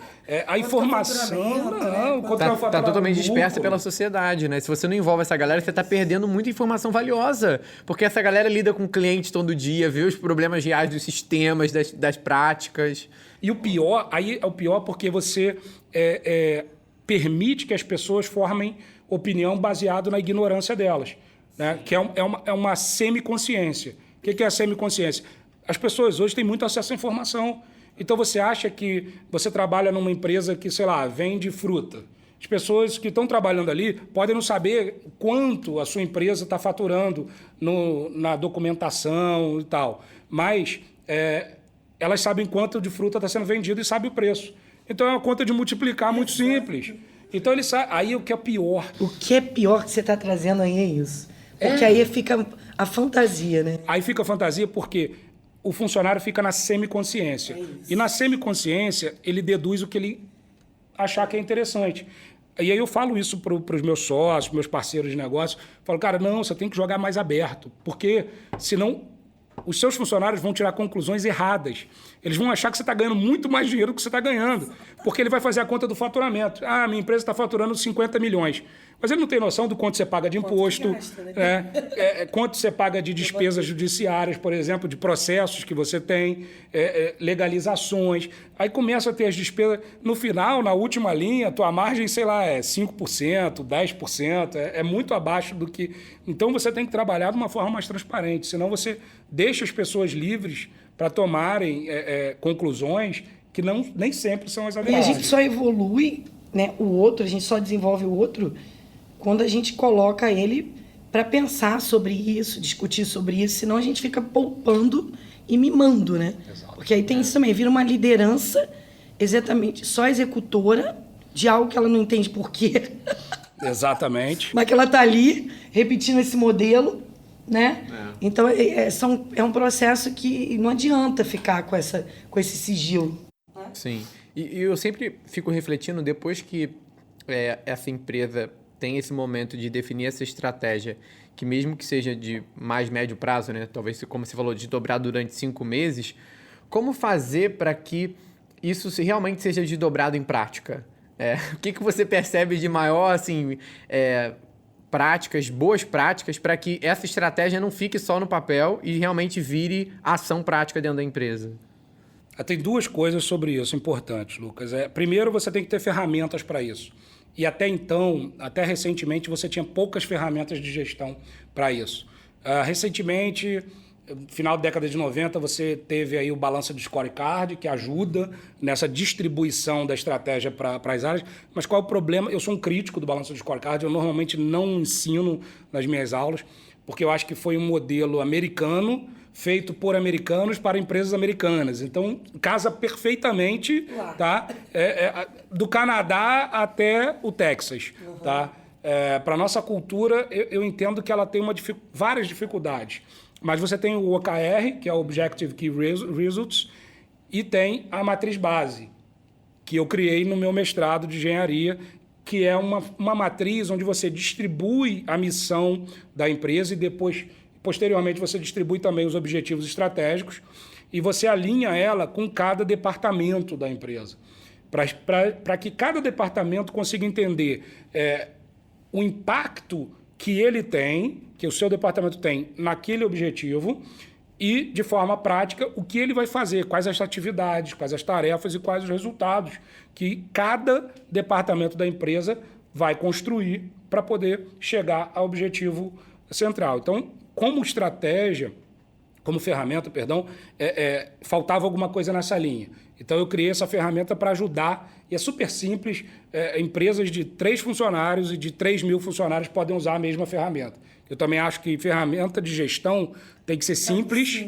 Speaker 3: A informação, não.
Speaker 1: Está totalmente dispersa pela sociedade, né? Se você não envolve essa galera, você está perdendo muita informação valiosa. Porque essa galera lida com clientes todo dia, vê os problemas reais dos sistemas, das práticas.
Speaker 3: E o pior, aí é o pior porque você permite que as pessoas formem opinião baseado na ignorância delas. Né? Que é uma semiconsciência. O que é a semiconsciência? As pessoas hoje têm muito acesso à informação. Então, você acha que você trabalha numa empresa que, sei lá, vende fruta. As pessoas que estão trabalhando ali podem não saber quanto a sua empresa está faturando na documentação e tal. Mas elas sabem quanto de fruta está sendo vendido e sabem o preço. Então, é uma conta de multiplicar muito simples. Então, ele sabe. Aí, o que é pior?
Speaker 2: O que é pior que você está trazendo aí é isso. Porque aí fica a fantasia, né?
Speaker 3: Aí fica a fantasia porque o funcionário fica na semiconsciência. E na semiconsciência, ele deduz o que ele achar que é interessante. E aí eu falo isso para os meus sócios, meus parceiros de negócio. Falo, cara, não, você tem que jogar mais aberto. Porque senão os seus funcionários vão tirar conclusões erradas. Eles vão achar que você está ganhando muito mais dinheiro do que você está ganhando. Porque ele vai fazer a conta do faturamento. Ah, minha empresa está faturando 50 milhões. Mas ele não tem noção do quanto você paga de imposto,
Speaker 2: Gasta, né?
Speaker 3: quanto você paga de despesas judiciárias, por exemplo, de processos que você tem, legalizações. Aí começa a ter as despesas. No final, na última linha, a tua margem, sei lá, é 5%, 10%, é muito abaixo do que... Então, você tem que trabalhar de uma forma mais transparente, senão você deixa as pessoas livres para tomarem conclusões que nem sempre são as
Speaker 2: E a
Speaker 3: adequadas.
Speaker 2: gente só evolui, né, o outro, a gente só desenvolve o outro quando a gente coloca ele para pensar sobre isso, discutir sobre isso, senão a gente fica poupando e mimando, né?
Speaker 3: Exato.
Speaker 2: Porque aí tem isso também, vira uma liderança exatamente só executora de algo que ela não entende por quê.
Speaker 3: Exatamente.
Speaker 2: Mas que ela tá ali repetindo esse modelo, né? Então é um processo que não adianta ficar com esse sigilo.
Speaker 1: Sim. E eu sempre fico refletindo, depois que essa empresa tem esse momento de definir essa estratégia, que mesmo que seja de mais médio prazo, né? Talvez, como você falou, de dobrar durante 5 meses, como fazer para que isso realmente seja desdobrado em prática? O que você percebe de maior, assim, práticas, boas práticas, para que essa estratégia não fique só no papel e realmente vire ação prática dentro da empresa?
Speaker 3: Tem 2 coisas sobre isso importantes, Lucas. Primeiro, você tem que ter ferramentas para isso. E até então, até recentemente, você tinha poucas ferramentas de gestão para isso. Recentemente, no final da década de 90, você teve aí o balanço de scorecard, que ajuda nessa distribuição da estratégia para as áreas. Mas qual é o problema? Eu sou um crítico do balanço de scorecard, eu normalmente não ensino nas minhas aulas, porque eu acho que foi um modelo americano, feito por americanos para empresas americanas. Então, casa perfeitamente, tá? Do Canadá até o Texas. Uhum. Tá? Para a nossa cultura, eu entendo que ela tem várias dificuldades. Mas você tem o OKR, que é o Objective Key Results, e tem a matriz base, que eu criei no meu mestrado de engenharia, que é uma matriz onde você distribui a missão da empresa e depois... Posteriormente, você distribui também os objetivos estratégicos e você alinha ela com cada departamento da empresa, para que cada departamento consiga entender o impacto que ele tem, que o seu departamento tem naquele objetivo e, de forma prática, o que ele vai fazer, quais as atividades, quais as tarefas e quais os resultados que cada departamento da empresa vai construir para poder chegar ao objetivo central. Então, como estratégia, como ferramenta, faltava alguma coisa nessa linha. Então, eu criei essa ferramenta para ajudar, e é super simples, empresas de 3 funcionários e de 3 mil funcionários podem usar a mesma ferramenta. Eu também acho que ferramenta de gestão tem que ser simples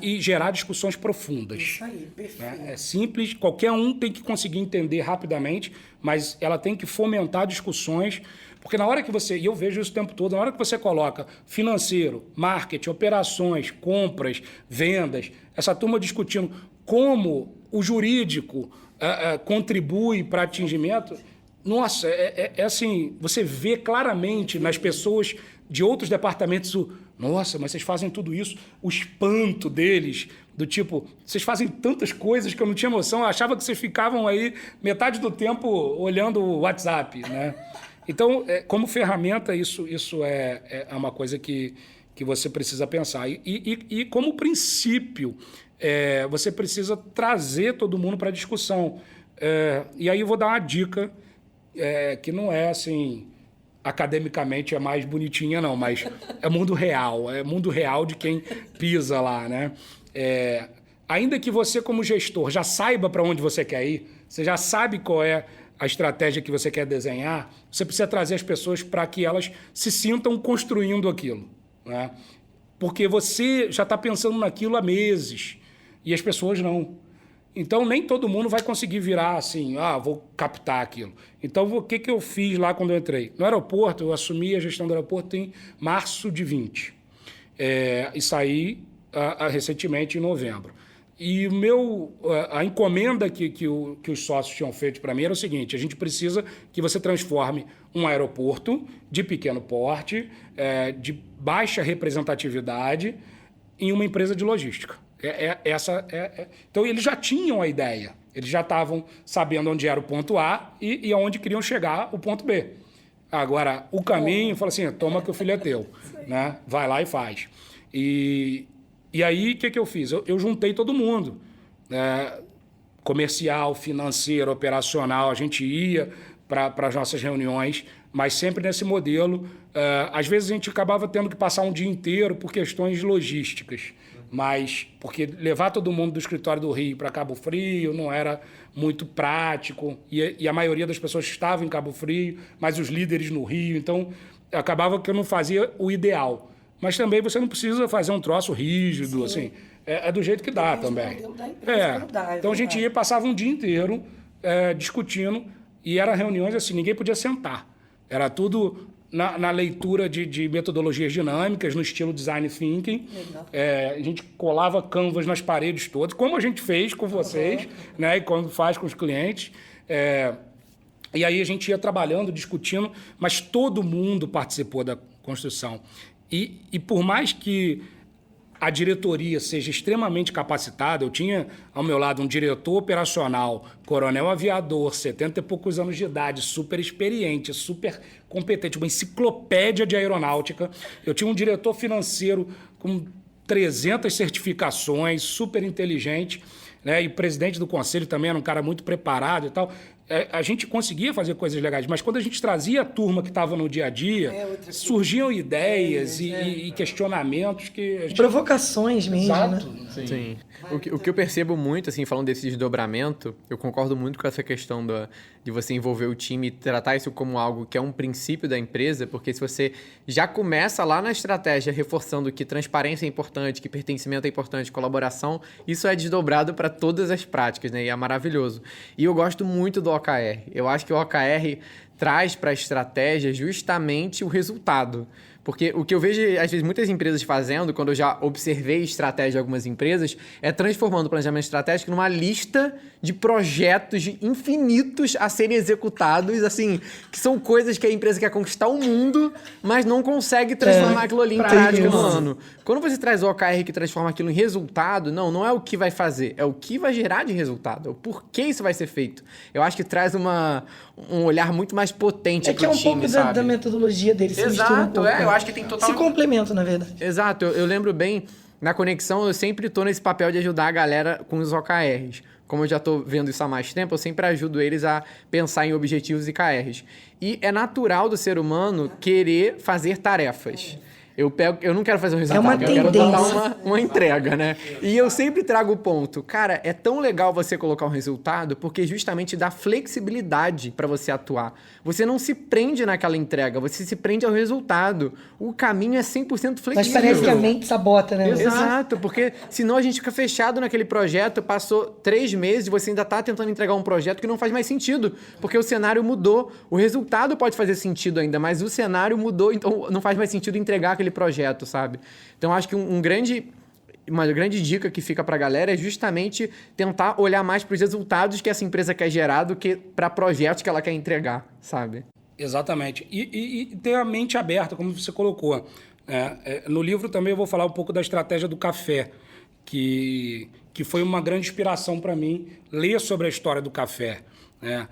Speaker 3: e gerar discussões profundas.
Speaker 2: Isso aí, perfeito.
Speaker 3: É simples, qualquer um tem que conseguir entender rapidamente, mas ela tem que fomentar discussões. Porque na hora que você, e eu vejo isso o tempo todo, na hora que você coloca financeiro, marketing, operações, compras, vendas, essa turma discutindo como o jurídico contribui para atingimento, nossa, assim, você vê claramente nas pessoas de outros departamentos nossa, mas vocês fazem tudo isso, o espanto deles, do tipo, vocês fazem tantas coisas que eu não tinha noção, eu achava que vocês ficavam aí metade do tempo olhando o WhatsApp, né? Então, como ferramenta, isso é uma coisa que você precisa pensar. E como princípio, você precisa trazer todo mundo para a discussão. E aí eu vou dar uma dica que não é assim, academicamente é mais bonitinha, não, mas é mundo real de quem pisa lá, né? Ainda que você, como gestor, já saiba para onde você quer ir, você já sabe qual é a estratégia que você quer desenhar, você precisa trazer as pessoas para que elas se sintam construindo aquilo, né? Porque você já está pensando naquilo há meses e as pessoas não. Então, nem todo mundo vai conseguir virar assim, vou captar aquilo. Então, o que eu fiz lá quando eu entrei? No aeroporto, eu assumi a gestão do aeroporto em março de 20. E saí recentemente em novembro. E a encomenda que os sócios tinham feito para mim era o seguinte: a gente precisa que você transforme um aeroporto de pequeno porte, de baixa representatividade, em uma empresa de logística. Então, eles já tinham a ideia, eles já estavam sabendo onde era o ponto A e aonde queriam chegar o ponto B. Agora, o caminho, fala assim, toma que o filho é teu, né? Vai lá e faz. E aí, o que eu fiz? Eu juntei todo mundo, né? Comercial, financeiro, operacional, a gente ia para as nossas reuniões, mas sempre nesse modelo. Às vezes a gente acabava tendo que passar um dia inteiro por questões logísticas, mas porque levar todo mundo do escritório do Rio para Cabo Frio não era muito prático, e a maioria das pessoas estava em Cabo Frio, mas os líderes no Rio, então acabava que eu não fazia o ideal. Mas também você não precisa fazer um troço rígido, assim, é do jeito que dá também. Então a gente ia, passava um dia inteiro discutindo, e eram reuniões assim, ninguém podia sentar. Era tudo na leitura de metodologias dinâmicas, no estilo design thinking. A gente colava canvas nas paredes todas, como a gente fez com vocês, né, e como faz com os clientes. E aí a gente ia trabalhando, discutindo, mas todo mundo participou da construção. E por mais que a diretoria seja extremamente capacitada, eu tinha ao meu lado um diretor operacional, coronel aviador, 70 e poucos anos de idade, super experiente, super competente, uma enciclopédia de aeronáutica. Eu tinha um diretor financeiro com 300 certificações, super inteligente, né? E o presidente do conselho também era um cara muito preparado e tal. A gente conseguia fazer coisas legais, mas quando a gente trazia a turma que estava no dia a dia, surgiam ideias e questionamentos que... A gente...
Speaker 2: Provocações mesmo,
Speaker 3: Exato.
Speaker 2: né?
Speaker 1: Sim. O que eu percebo muito, assim, falando desse desdobramento, eu concordo muito com essa questão de você envolver o time e tratar isso como algo que é um princípio da empresa, porque se você já começa lá na estratégia reforçando que transparência é importante, que pertencimento é importante, colaboração, isso é desdobrado para todas as práticas, né? E é maravilhoso. E eu gosto muito do OKR. Eu acho que o OKR traz para a estratégia justamente o resultado. Porque o que eu vejo, às vezes, muitas empresas fazendo, quando eu já observei estratégia de algumas empresas, é transformando o planejamento estratégico numa lista de projetos infinitos a serem executados, assim, que são coisas que a empresa quer conquistar o mundo, mas não consegue transformar aquilo ali em prática no ano. Quando você traz o OKR que transforma aquilo em resultado, não é o que vai fazer, é o que vai gerar de resultado, é o porquê isso vai ser feito. Eu acho que traz um olhar muito mais potente pro time,
Speaker 2: um pouco da metodologia dele, se mistura um pouco.
Speaker 1: Eu acho que tem total...
Speaker 2: Se complementam, na verdade.
Speaker 1: Exato, eu lembro bem, na Conexão eu sempre tô nesse papel de ajudar a galera com os OKRs. Como eu já tô vendo isso há mais tempo, eu sempre ajudo eles a pensar em objetivos e KRs. E é natural do ser humano querer fazer tarefas. Eu não quero fazer um resultado, eu quero dar uma entrega, né? E eu sempre trago o ponto, cara, é tão legal você colocar um resultado porque justamente dá flexibilidade para você atuar. Você não se prende naquela entrega, você se prende ao resultado. O caminho é 100% flexível.
Speaker 2: Mas parece que a mente sabota, né?
Speaker 1: Exato, porque senão a gente fica fechado naquele projeto, passou 3 meses e você ainda tá tentando entregar um projeto que não faz mais sentido, porque o cenário mudou. O resultado pode fazer sentido ainda, mas o cenário mudou, então não faz mais sentido entregar aquele projeto, sabe? Então, acho que uma grande dica que fica pra galera é justamente tentar olhar mais para os resultados que essa empresa quer gerar do que para projetos que ela quer entregar, sabe?
Speaker 3: Exatamente. E ter a mente aberta, como você colocou. No livro também eu vou falar um pouco da estratégia do café, que foi uma grande inspiração para mim ler sobre a história do café, né?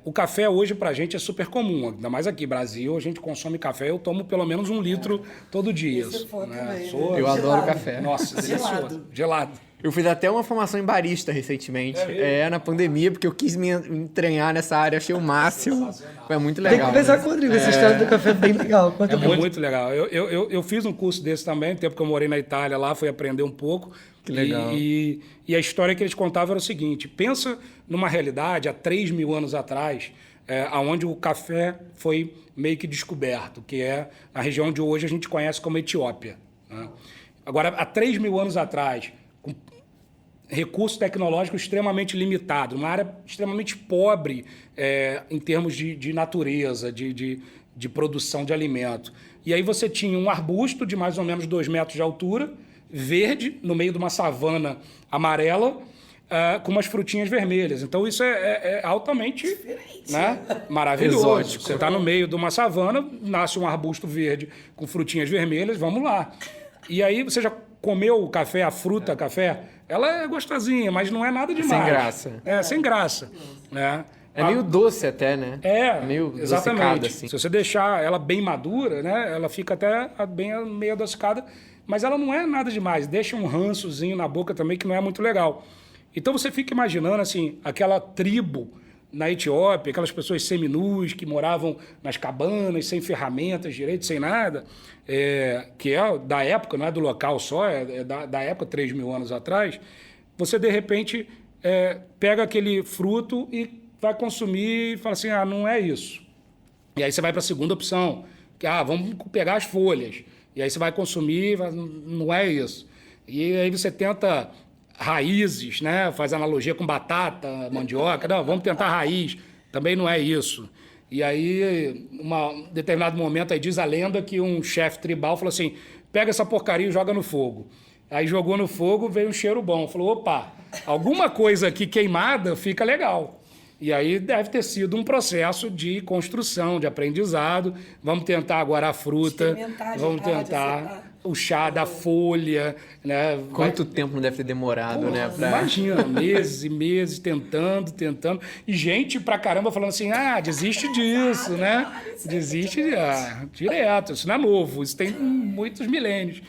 Speaker 3: O café hoje pra gente é super comum, ainda mais aqui no Brasil, a gente consome café, eu tomo pelo menos 1 litro todo dia.
Speaker 2: Também,
Speaker 1: eu adoro café.
Speaker 3: Nossa, delicioso. Gelado.
Speaker 1: Eu fiz até uma formação em barista recentemente, na pandemia, porque eu quis me entranhar nessa área, achei o máximo, foi muito legal.
Speaker 2: Tem que conversar com o Rodrigo, essa história do café é bem legal.
Speaker 3: Muito legal. Eu fiz um curso desse também, no tempo que eu morei na Itália lá, fui aprender um pouco.
Speaker 1: Que legal.
Speaker 3: E a história que eles contavam era o seguinte, pensa numa realidade há 3.000 anos atrás, onde o café foi meio que descoberto, que é a região onde hoje a gente conhece como Etiópia, né? Agora, há 3.000 anos atrás, com recurso tecnológico extremamente limitado, uma área extremamente pobre em termos de natureza, de produção de alimento. E aí você tinha um arbusto de mais ou menos 2 metros de altura, verde, no meio de uma savana amarela, com umas frutinhas vermelhas. Então isso é altamente, né, maravilhoso. Exótico. Você está no meio de uma savana, nasce um arbusto verde com frutinhas vermelhas, vamos lá. E aí você já comeu o café, a fruta café? Ela é gostosinha, mas não é nada demais.
Speaker 1: Sem graça.
Speaker 3: Sem graça, né?
Speaker 1: É meio doce até, né? Meio
Speaker 3: exatamente.
Speaker 1: adocicada, assim.
Speaker 3: Se você deixar ela bem madura, né, ela fica até bem meio adocicada, mas ela não é nada demais. Deixa um rançozinho na boca também que não é muito legal. Então você fica imaginando assim, aquela tribo na Etiópia, aquelas pessoas seminus que moravam nas cabanas, sem ferramentas direito, sem nada, que é da época, não é do local só, é da época, 3 mil anos atrás. Você, de repente, pega aquele fruto e vai consumir e fala assim, não é isso. E aí você vai para a segunda opção, que vamos pegar as folhas. E aí você vai consumir, não é isso. E aí você tenta raízes, né? Faz analogia com batata, mandioca. Não, vamos tentar raiz. Também não é isso. E aí, um determinado momento, aí diz a lenda que um chefe tribal falou assim, pega essa porcaria e joga no fogo. Aí jogou no fogo, veio um cheiro bom. Falou, opa, alguma coisa aqui queimada fica legal. E aí deve ter sido um processo de construção, de aprendizado. Vamos tentar agora a fruta, vamos tentar o chá da folha. Né?
Speaker 1: Quanto tempo não deve ter demorado, né?
Speaker 3: Imagina, meses e meses tentando. E gente pra caramba falando assim, desiste disso, né? Desiste direto, isso não é novo, isso tem muitos milênios.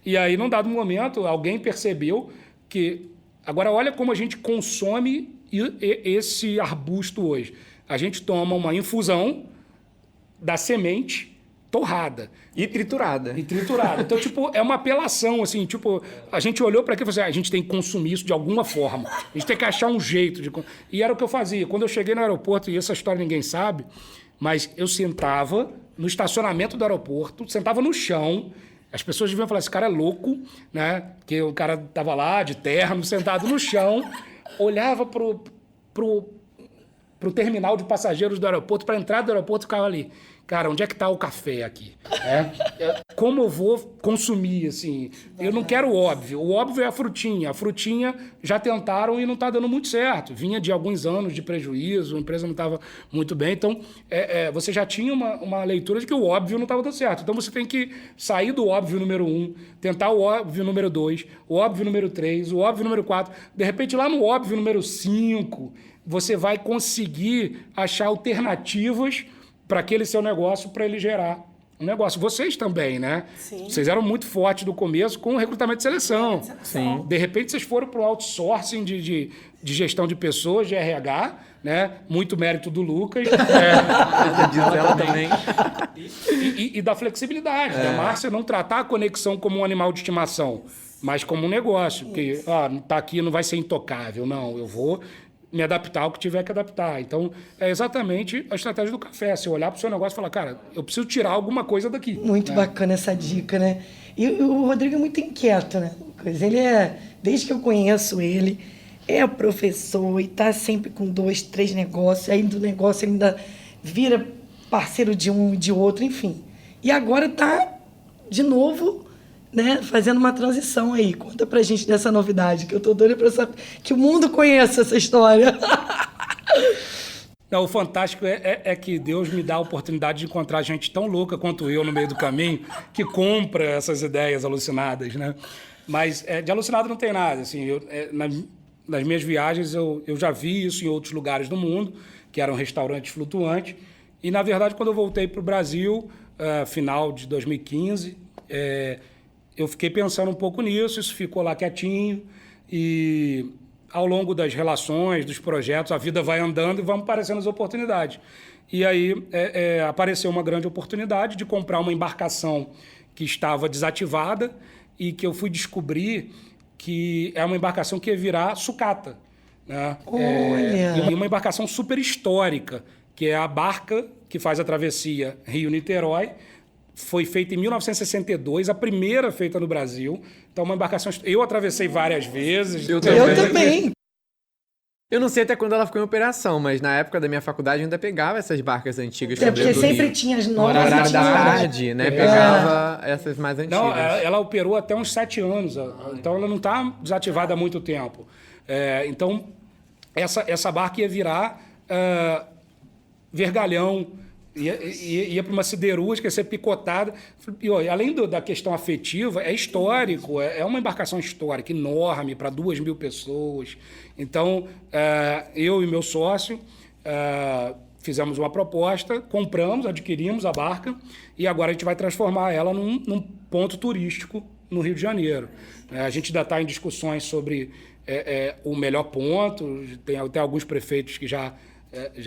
Speaker 3: E aí, num dado momento, alguém percebeu que... Agora, olha como a gente consome esse arbusto hoje. A gente toma uma infusão da semente torrada.
Speaker 1: E triturada.
Speaker 3: Então, é uma apelação, assim, a gente olhou para aquilo e falou assim, a gente tem que consumir isso de alguma forma. A gente tem que achar um jeito de... E era o que eu fazia. Quando eu cheguei no aeroporto, e essa história ninguém sabe, mas eu sentava no estacionamento do aeroporto, sentava no chão. As pessoas deviam falar, esse cara é louco, né? Porque o cara estava lá, de terno, sentado no chão, olhava pro terminal de passageiros do aeroporto, para a entrada do aeroporto, ficava ali. Cara, onde é que está o café aqui? Como eu vou consumir, assim? Eu não quero o óbvio. O óbvio é a frutinha. A frutinha já tentaram e não está dando muito certo. Vinha de alguns anos de prejuízo, a empresa não estava muito bem. Então, você já tinha uma leitura de que o óbvio não estava dando certo. Então, você tem que sair do óbvio número 1, tentar o óbvio número 2, o óbvio número 3, o óbvio número 4. De repente, lá no óbvio número 5, você vai conseguir achar alternativas para aquele seu negócio, para ele gerar um negócio. Vocês também, né?
Speaker 2: Sim.
Speaker 3: Vocês eram muito fortes no começo com o recrutamento de seleção.
Speaker 1: Sim.
Speaker 3: De repente, vocês foram para o outsourcing de gestão de pessoas, de RH, né? Muito mérito do Lucas.
Speaker 1: Ela também.
Speaker 3: E da flexibilidade. Da Márcia não tratar a conexão como um animal de estimação, mas como um negócio. Que tá aqui, não vai ser intocável. Não, eu vou me adaptar ao que tiver que adaptar. Então, é exatamente a estratégia do café. Você olhar para o seu negócio e falar, cara, eu preciso tirar alguma coisa daqui.
Speaker 2: Muito bacana essa dica, né? E o Rodrigo é muito inquieto, né, Lucas? Ele desde que eu conheço ele, é professor e tá sempre com 2, 3 negócios. Aí do negócio ele ainda vira parceiro de um e de outro, enfim. E agora tá, de novo, né, fazendo uma transição aí. Conta pra gente dessa novidade, que eu tô doida pra saber, que o mundo conheça essa história.
Speaker 3: Não, o fantástico é que Deus me dá a oportunidade de encontrar gente tão louca quanto eu no meio do caminho, que compra essas ideias alucinadas, né? Mas de alucinado não tem nada. Assim, nas minhas viagens eu já vi isso em outros lugares do mundo, que eram restaurantes flutuantes. E, na verdade, quando eu voltei para o Brasil, final de 2015, eu fiquei pensando um pouco nisso, isso ficou lá quietinho e ao longo das relações, dos projetos, a vida vai andando e vão aparecendo as oportunidades. E aí apareceu uma grande oportunidade de comprar uma embarcação que estava desativada e que eu fui descobrir que é uma embarcação que ia virar sucata. Né? E uma embarcação super histórica, que é a barca que faz a travessia Rio-Niterói. Foi feita em 1962, a primeira feita no Brasil. Então, uma embarcação... Eu atravessei várias vezes.
Speaker 2: Eu também.
Speaker 1: Eu não sei até quando ela ficou em operação, mas na época da minha faculdade eu ainda pegava essas barcas antigas.
Speaker 2: Porque sempre tinha as novas.
Speaker 1: No horário da tarde, né? Pegava essas mais antigas.
Speaker 3: Não, ela operou até uns 7 anos. Então, ela não está desativada há muito tempo. Então, essa barca ia virar vergalhão, ia para uma siderúrgica, ia ser picotada. E, além da questão afetiva, é histórico, é uma embarcação histórica, enorme, para 2.000 pessoas. Então, eu e meu sócio, fizemos uma proposta, compramos, adquirimos a barca e agora a gente vai transformar ela num ponto turístico no Rio de Janeiro. A gente ainda está em discussões sobre o melhor ponto, tem até alguns prefeitos que já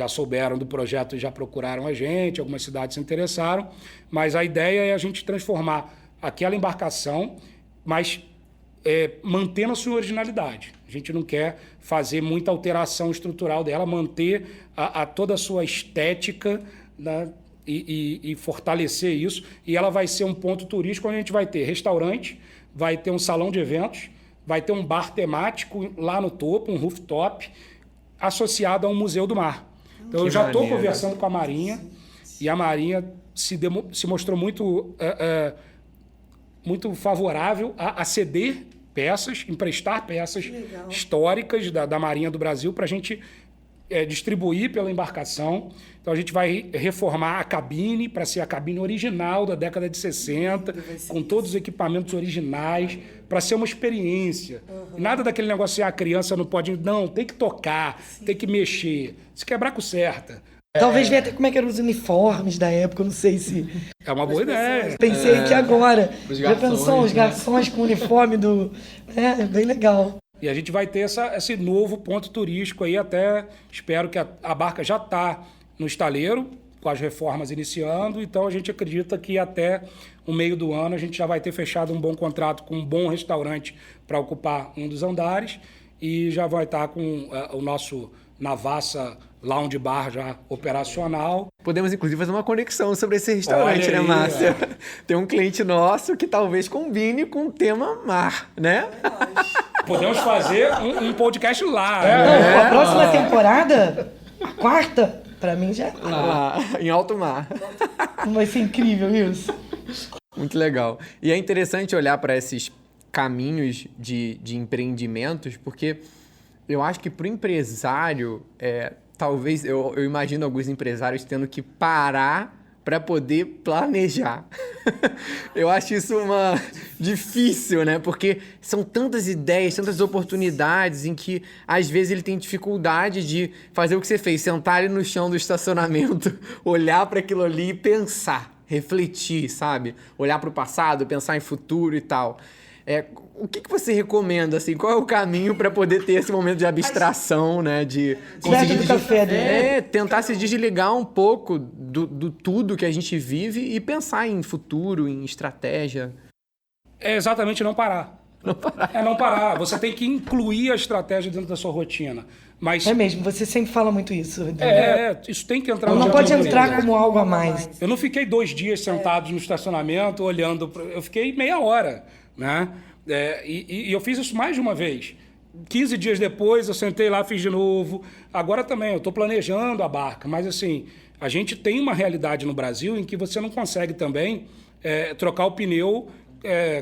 Speaker 3: souberam do projeto e já procuraram a gente, algumas cidades se interessaram, mas a ideia é a gente transformar aquela embarcação, mas mantendo a sua originalidade. A gente não quer fazer muita alteração estrutural dela, manter toda a sua estética, né, e fortalecer isso. E ela vai ser um ponto turístico onde a gente vai ter restaurante, vai ter um salão de eventos, vai ter um bar temático lá no topo, um rooftop, associado a um museu do mar. Então eu já estou conversando com a Marinha, e a Marinha se mostrou muito favorável a ceder peças, emprestar peças históricas da Marinha do Brasil para a gente distribuir pela embarcação. Então a gente vai reformar a cabine para ser a cabine original da década de 60, com todos os equipamentos originais, para ser uma experiência. Nada daquele negócio assim, a criança não pode... Não, tem que tocar, tem que mexer. Se quebrar, conserta.
Speaker 2: Talvez venha até como é que eram os uniformes da época, eu não sei se...
Speaker 3: É uma boa ideia.
Speaker 2: Pensei aqui agora. Já pensou os
Speaker 1: né?
Speaker 2: garçons com o uniforme do... É bem legal.
Speaker 3: E a gente vai ter esse novo ponto turístico aí até... Espero que a barca já está no estaleiro, com as reformas iniciando. Então a gente acredita que até o meio do ano a gente já vai ter fechado um bom contrato com um bom restaurante para ocupar um dos andares. E já vai estar com o nosso Navassa Lounge Bar já operacional.
Speaker 1: Podemos, inclusive, fazer uma conexão sobre esse restaurante, né, Márcia? Tem um cliente nosso que talvez combine com o tema mar, né?
Speaker 3: Podemos fazer um podcast lá.
Speaker 2: Não, a próxima temporada, a quarta, pra mim já...
Speaker 1: Lá, em alto mar.
Speaker 2: Vai ser incrível isso.
Speaker 1: Muito legal. E é interessante olhar para esses caminhos de empreendimentos, porque eu acho que para o empresário, talvez, eu imagino alguns empresários tendo que parar para poder planejar. Eu acho isso difícil, né? Porque são tantas ideias, tantas oportunidades em que, às vezes, ele tem dificuldade de fazer o que você fez, sentar ali no chão do estacionamento, olhar para aquilo ali e pensar, refletir, sabe? Olhar para o passado, pensar em futuro e tal. O que você recomenda, assim? Qual é o caminho para poder ter esse momento de abstração, né? De conseguir
Speaker 2: do café, né?
Speaker 1: tentar se desligar um pouco do tudo que a gente vive e pensar em futuro, em estratégia.
Speaker 3: É exatamente não parar. Não parar. Você tem que incluir a estratégia dentro da sua rotina. Mas
Speaker 2: É mesmo, você sempre fala muito isso.
Speaker 3: isso tem que entrar
Speaker 2: Não
Speaker 3: no
Speaker 2: pode
Speaker 3: dia a dia.
Speaker 2: entrar como algo a mais.
Speaker 3: Eu não fiquei 2 dias sentados no estacionamento olhando. Eu fiquei meia hora, né? E eu fiz isso mais de uma vez. 15 dias depois eu sentei lá, fiz de novo. Agora também, eu estou planejando a barca. Mas assim, a gente tem uma realidade no Brasil em que você não consegue também trocar o pneu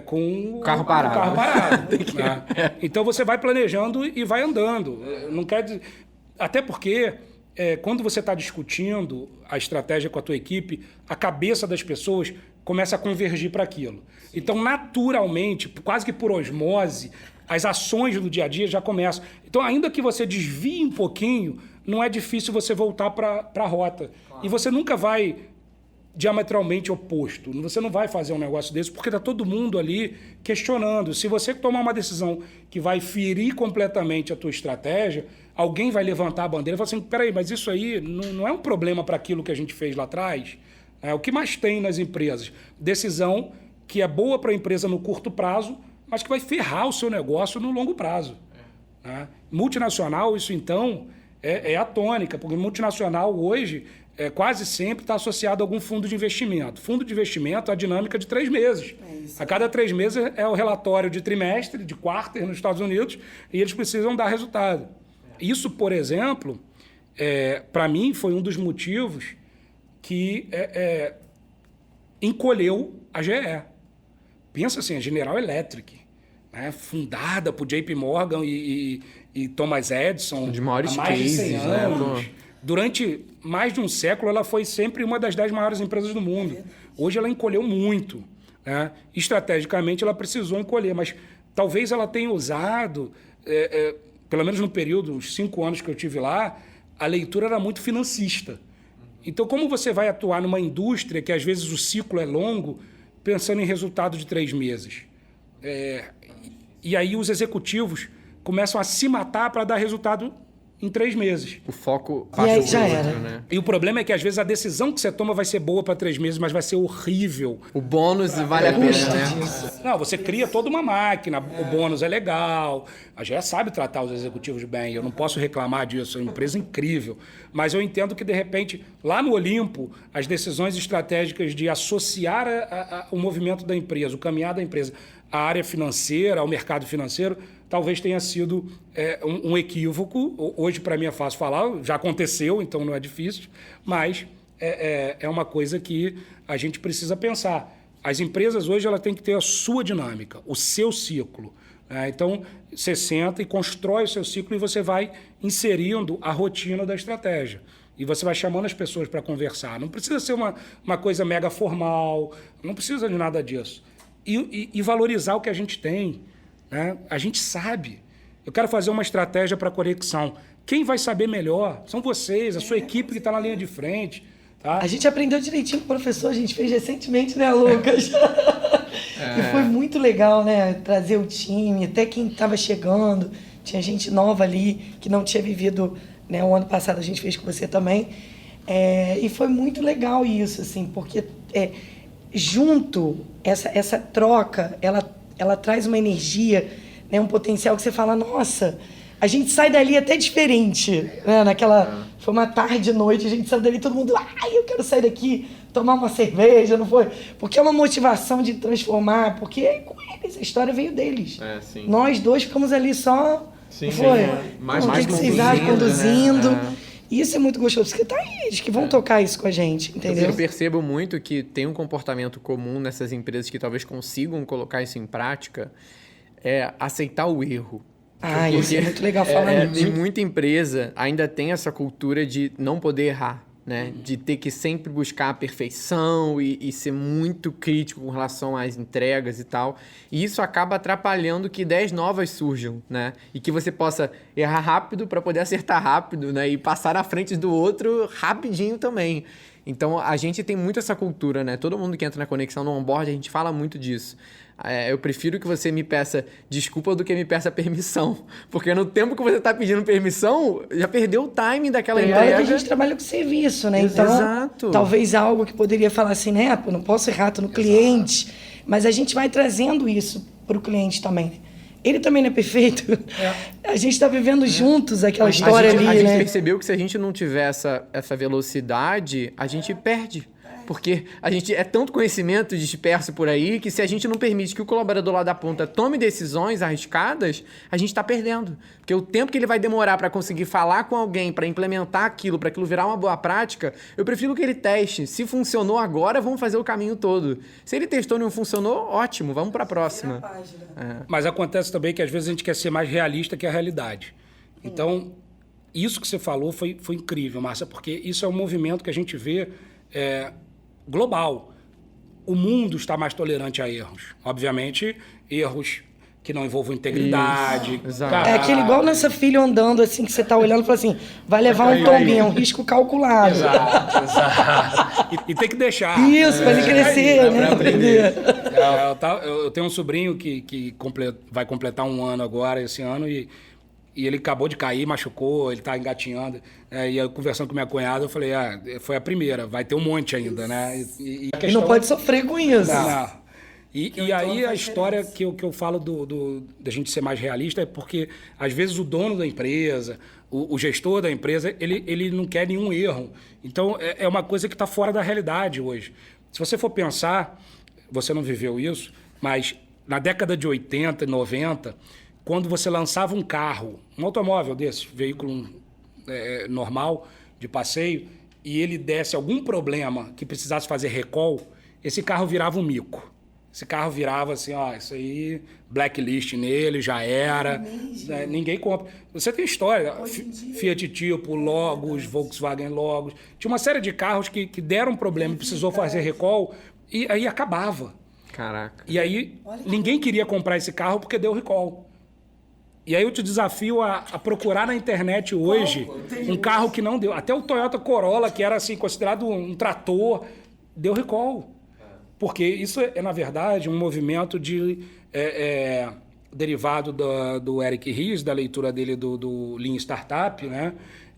Speaker 3: com
Speaker 1: o carro parado.
Speaker 3: Né? Então você vai planejando e vai andando. Não quer dizer... Até porque... quando você está discutindo a estratégia com a tua equipe, a cabeça das pessoas começa a convergir para aquilo. Então, naturalmente, quase que por osmose, as ações do dia a dia já começam. Então, ainda que você desvie um pouquinho, não é difícil você voltar para a rota. Claro. E você nunca vai diametralmente oposto. Você não vai fazer um negócio desse porque está todo mundo ali questionando. Se você tomar uma decisão que vai ferir completamente a tua estratégia, alguém vai levantar a bandeira e falar assim, peraí, mas isso aí não é um problema para aquilo que a gente fez lá atrás? O que mais tem nas empresas? Decisão que é boa para a empresa no curto prazo, mas que vai ferrar o seu negócio no longo prazo. Né? Multinacional, isso então, é a tônica, porque multinacional hoje quase sempre está associado a algum fundo de investimento. Fundo de investimento, a dinâmica de 3 meses. A cada 3 meses é o relatório de trimestre, de quarter nos Estados Unidos, e eles precisam dar resultado. Isso, por exemplo, para mim foi um dos motivos que encolheu a GE. Pensa assim, a General Electric, né, fundada por JP Morgan e Thomas Edison
Speaker 1: de maiores
Speaker 3: há mais de 100
Speaker 1: cases,
Speaker 3: anos.
Speaker 1: Né?
Speaker 3: Durante mais de um século, ela foi sempre uma das 10 maiores empresas do mundo. Hoje ela encolheu muito. Né? Estrategicamente, ela precisou encolher, mas talvez ela tenha usado... pelo menos no período, os 5 anos que eu tive lá, a leitura era muito financista. Então, como você vai atuar numa indústria que às vezes o ciclo é longo, pensando em resultado de 3 meses? E aí os executivos começam a se matar para dar resultado em 3 meses.
Speaker 1: O foco
Speaker 2: E aí
Speaker 1: passa
Speaker 2: já
Speaker 1: por
Speaker 2: era.
Speaker 1: outro, né?
Speaker 3: E o problema é que às vezes a decisão que você toma vai ser boa para 3 meses, mas vai ser horrível.
Speaker 1: O bônus vale a pena,
Speaker 2: Custa
Speaker 1: né?
Speaker 2: disso.
Speaker 3: Não, você cria toda uma máquina, o bônus é legal, a GE sabe tratar os executivos bem, eu não posso reclamar disso, é uma empresa incrível. Mas eu entendo que, de repente, lá no Olimpo, as decisões estratégicas de associar o movimento da empresa, o caminhar da empresa, à área financeira, ao mercado financeiro, talvez tenha sido um equívoco. Hoje, para mim, é fácil falar, já aconteceu, então não é difícil, mas é uma coisa que a gente precisa pensar. As empresas hoje ela têm que ter a sua dinâmica, o seu ciclo. Então, você senta e constrói o seu ciclo e você vai inserindo a rotina da estratégia. E você vai chamando as pessoas para conversar. Não precisa ser uma coisa mega formal, não precisa de nada disso. E valorizar o que a gente tem. Né? A gente sabe. Eu quero fazer uma estratégia para conexão. Quem vai saber melhor? São vocês, a sua equipe que está na linha de frente. Tá?
Speaker 2: A gente aprendeu direitinho com o professor, a gente fez recentemente, né, Lucas? E foi muito legal, né? Trazer o time, até quem estava chegando, tinha gente nova ali que não tinha vivido, né? O ano passado a gente fez com você também. E foi muito legal isso, assim, porque junto, essa troca, ela traz uma energia, né? Um potencial que você fala, nossa, a gente sai dali até diferente, né? Foi uma tarde e noite, a gente saiu dali, todo mundo, eu quero sair daqui, tomar uma cerveja, não foi? Porque é uma motivação de transformar, porque é com eles, a história veio deles.
Speaker 1: Sim.
Speaker 2: Nós dois ficamos ali só,
Speaker 1: Sim,
Speaker 2: não foi?
Speaker 1: mais
Speaker 2: o que vocês acham,
Speaker 1: conduzindo,
Speaker 2: conduzindo.
Speaker 1: né?
Speaker 2: Isso é muito gostoso, porque tá aí, eles que vão tocar isso com a gente, entendeu?
Speaker 1: Eu percebo muito que tem um comportamento comum nessas empresas que talvez consigam colocar isso em prática, é aceitar o erro.
Speaker 2: Isso é muito legal falar nisso.
Speaker 1: Em muita empresa ainda tem essa cultura de não poder errar, né? De ter que sempre buscar a perfeição e ser muito crítico com relação às entregas e tal. E isso acaba atrapalhando que ideias novas surjam, né? E que você possa errar rápido para poder acertar rápido, né? E passar à frente do outro rapidinho também. Então, a gente tem muito essa cultura, né? Todo mundo que entra na Conexão no onboard, a gente fala muito disso. Eu prefiro que você me peça desculpa do que me peça permissão. Porque no tempo que você está pedindo permissão, já perdeu o timing daquela
Speaker 2: Olha
Speaker 1: entrega.
Speaker 2: que a gente trabalha com serviço, né? Então,
Speaker 1: Exato.
Speaker 2: talvez algo que poderia falar assim, né? Pô, não posso errar, tô no cliente. Mas a gente vai trazendo isso para o cliente também, né? Ele também não é perfeito. A gente está vivendo juntos aquela história ali,
Speaker 1: A gente
Speaker 2: né?
Speaker 1: percebeu que se a gente não tiver essa velocidade, a gente perde. Porque a gente é tanto conhecimento disperso por aí que se a gente não permite que o colaborador lá da ponta tome decisões arriscadas, a gente está perdendo. Porque o tempo que ele vai demorar para conseguir falar com alguém, para implementar aquilo, para aquilo virar uma boa prática, eu prefiro que ele teste. Se funcionou agora, vamos fazer o caminho todo. Se ele testou e não funcionou, ótimo, vamos para a próxima.
Speaker 3: Mas acontece também que às vezes a gente quer ser mais realista que a realidade. Então, isso que você falou foi incrível, Márcia, porque isso é um movimento que a gente vê global. O mundo está mais tolerante a erros. Obviamente, erros que não envolvam integridade.
Speaker 1: Exato.
Speaker 2: É aquele igual nessa filha andando assim, que você tá olhando e fala assim, vai levar um tombinho, é um risco calculado.
Speaker 3: Exato. E tem que deixar.
Speaker 2: Isso, para ele crescer, né?
Speaker 1: Pra aprender.
Speaker 3: Eu tenho um sobrinho que vai completar 1 ano agora, esse ano, e ele acabou de cair, machucou, ele tá engatinhando. E eu conversando com minha cunhada, eu falei, foi a primeira, vai ter um monte ainda, né?
Speaker 2: E não pode sofrer com isso.
Speaker 3: Não. E aí a história que eu falo da gente ser mais realista é porque, às vezes, o dono da empresa, o gestor da empresa, ele não quer nenhum erro. Então, é uma coisa que está fora da realidade hoje. Se você for pensar, você não viveu isso, mas na década de 80 e 90, quando você lançava um carro, um automóvel desse, veículo normal, de passeio, e ele desse algum problema que precisasse fazer recall, esse carro virava um mico. Esse carro virava assim, isso aí, blacklist nele, já era. Ninguém compra. Você tem história, Fiat Tipo, Logos, Volkswagen Logos. Tinha uma série de carros que deram problema e precisou fazer recall, e aí acabava.
Speaker 1: Caraca.
Speaker 3: E aí ninguém queria comprar esse carro porque deu recall. E aí eu te desafio a procurar na internet hoje um carro que não deu. Até o Toyota Corolla, que era assim, considerado um trator, deu recall. Porque isso é, na verdade, um movimento derivado do Eric Ries, da leitura dele do Lean Startup, né?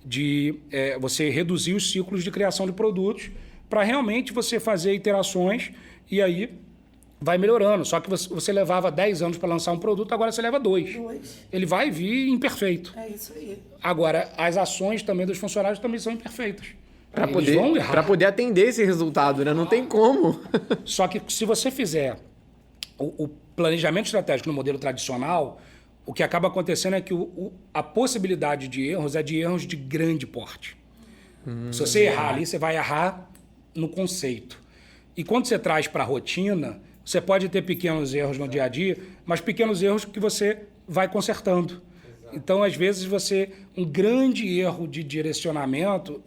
Speaker 3: De você reduzir os ciclos de criação de produtos para realmente você fazer iterações e aí vai melhorando. Só que você levava 10 anos para lançar um produto, agora você leva 2. Ele vai vir imperfeito.
Speaker 2: É isso aí.
Speaker 3: Agora, as ações também dos funcionários também são imperfeitas.
Speaker 1: Para poder atender esse resultado, né? Não tem como.
Speaker 3: Só que se você fizer o planejamento estratégico no modelo tradicional, o que acaba acontecendo é que a possibilidade de erros é de erros de grande porte. Se você errar ali, você vai errar no conceito. E quando você traz para a rotina, você pode ter pequenos erros no dia a dia, mas pequenos erros que você vai consertando. Então, às vezes, um grande erro de direcionamento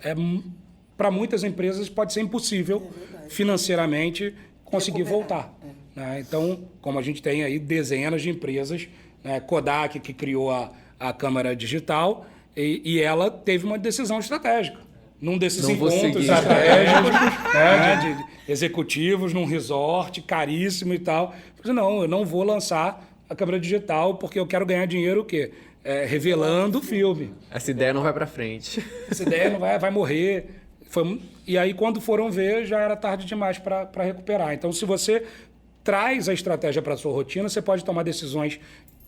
Speaker 3: para muitas empresas pode ser impossível financeiramente conseguir voltar. Né? Então, como a gente tem aí dezenas de empresas, né? Kodak, que criou a câmera digital, e ela teve uma decisão estratégica. Num desses encontros estratégicos de executivos, num resort caríssimo e tal. Eu falei, não, eu não vou lançar a câmera digital porque eu quero ganhar dinheiro o quê? Revelando o filme.
Speaker 1: Essa ideia não vai para frente.
Speaker 3: Essa ideia não vai morrer. E aí, quando foram ver, já era tarde demais para recuperar. Então, se você traz a estratégia para a sua rotina, você pode tomar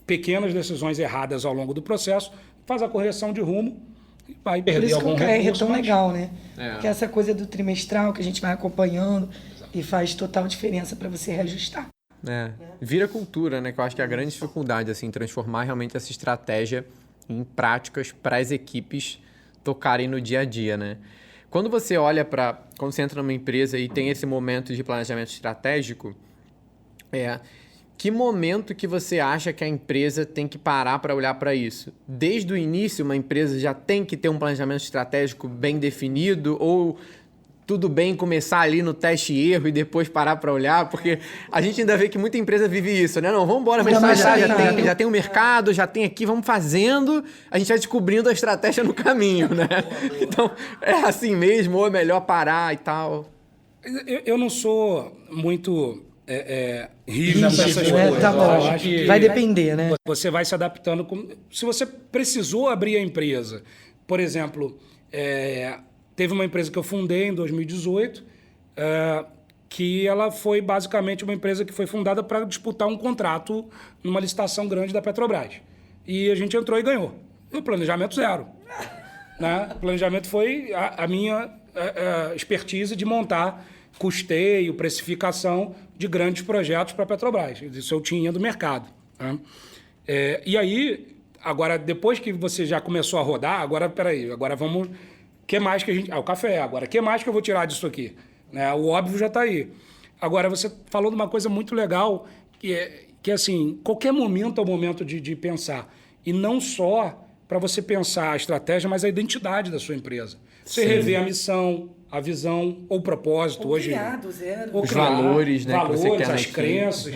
Speaker 3: pequenas decisões erradas ao longo do processo, faz a correção de rumo e vai perder algum recurso. Por isso que o KR é tão
Speaker 2: legal, né? Porque essa coisa do trimestral que a gente vai acompanhando e faz total diferença para você reajustar.
Speaker 1: Vira cultura, né? Que eu acho que é a grande dificuldade, assim, transformar realmente essa estratégia em práticas para as equipes tocarem no dia a dia, né? Quando você olha quando você entra numa empresa e tem esse momento de planejamento estratégico, que momento que você acha que a empresa tem que parar para olhar para isso? Desde o início, uma empresa já tem que ter um planejamento estratégico bem definido ou tudo bem começar ali no teste e erro e depois parar para olhar? Porque a gente ainda vê que muita empresa vive isso, né? Não, vamos embora, mas já tem o mercado, já tem aqui, vamos fazendo, a gente vai descobrindo a estratégia no caminho, né? Então, é assim mesmo ou é melhor parar e tal?
Speaker 3: Eu não sou muito rígido nessas coisas.
Speaker 2: Tá bom, vai depender, né?
Speaker 3: Você vai se adaptando. Se você precisou abrir a empresa, por exemplo, teve uma empresa que eu fundei em 2018, que ela foi basicamente uma empresa que foi fundada para disputar um contrato numa licitação grande da Petrobras. E a gente entrou e ganhou. E o planejamento zero. Né? O planejamento foi a minha expertise de montar custeio, precificação de grandes projetos para a Petrobras. Isso eu tinha do mercado. Né? E aí, agora, depois que você já começou a rodar, agora vamos... que mais que a gente... o café. Agora, o que mais que eu vou tirar disso aqui? Né? O óbvio já está aí. Agora, você falou de uma coisa muito legal, que assim, qualquer momento é o momento de pensar. E não só para você pensar a estratégia, mas a identidade da sua empresa. Você rever a missão, a visão ou o propósito.
Speaker 2: Ou criar do zero.
Speaker 1: Os valores, né?
Speaker 3: Valores,
Speaker 1: que você quer
Speaker 3: as crenças.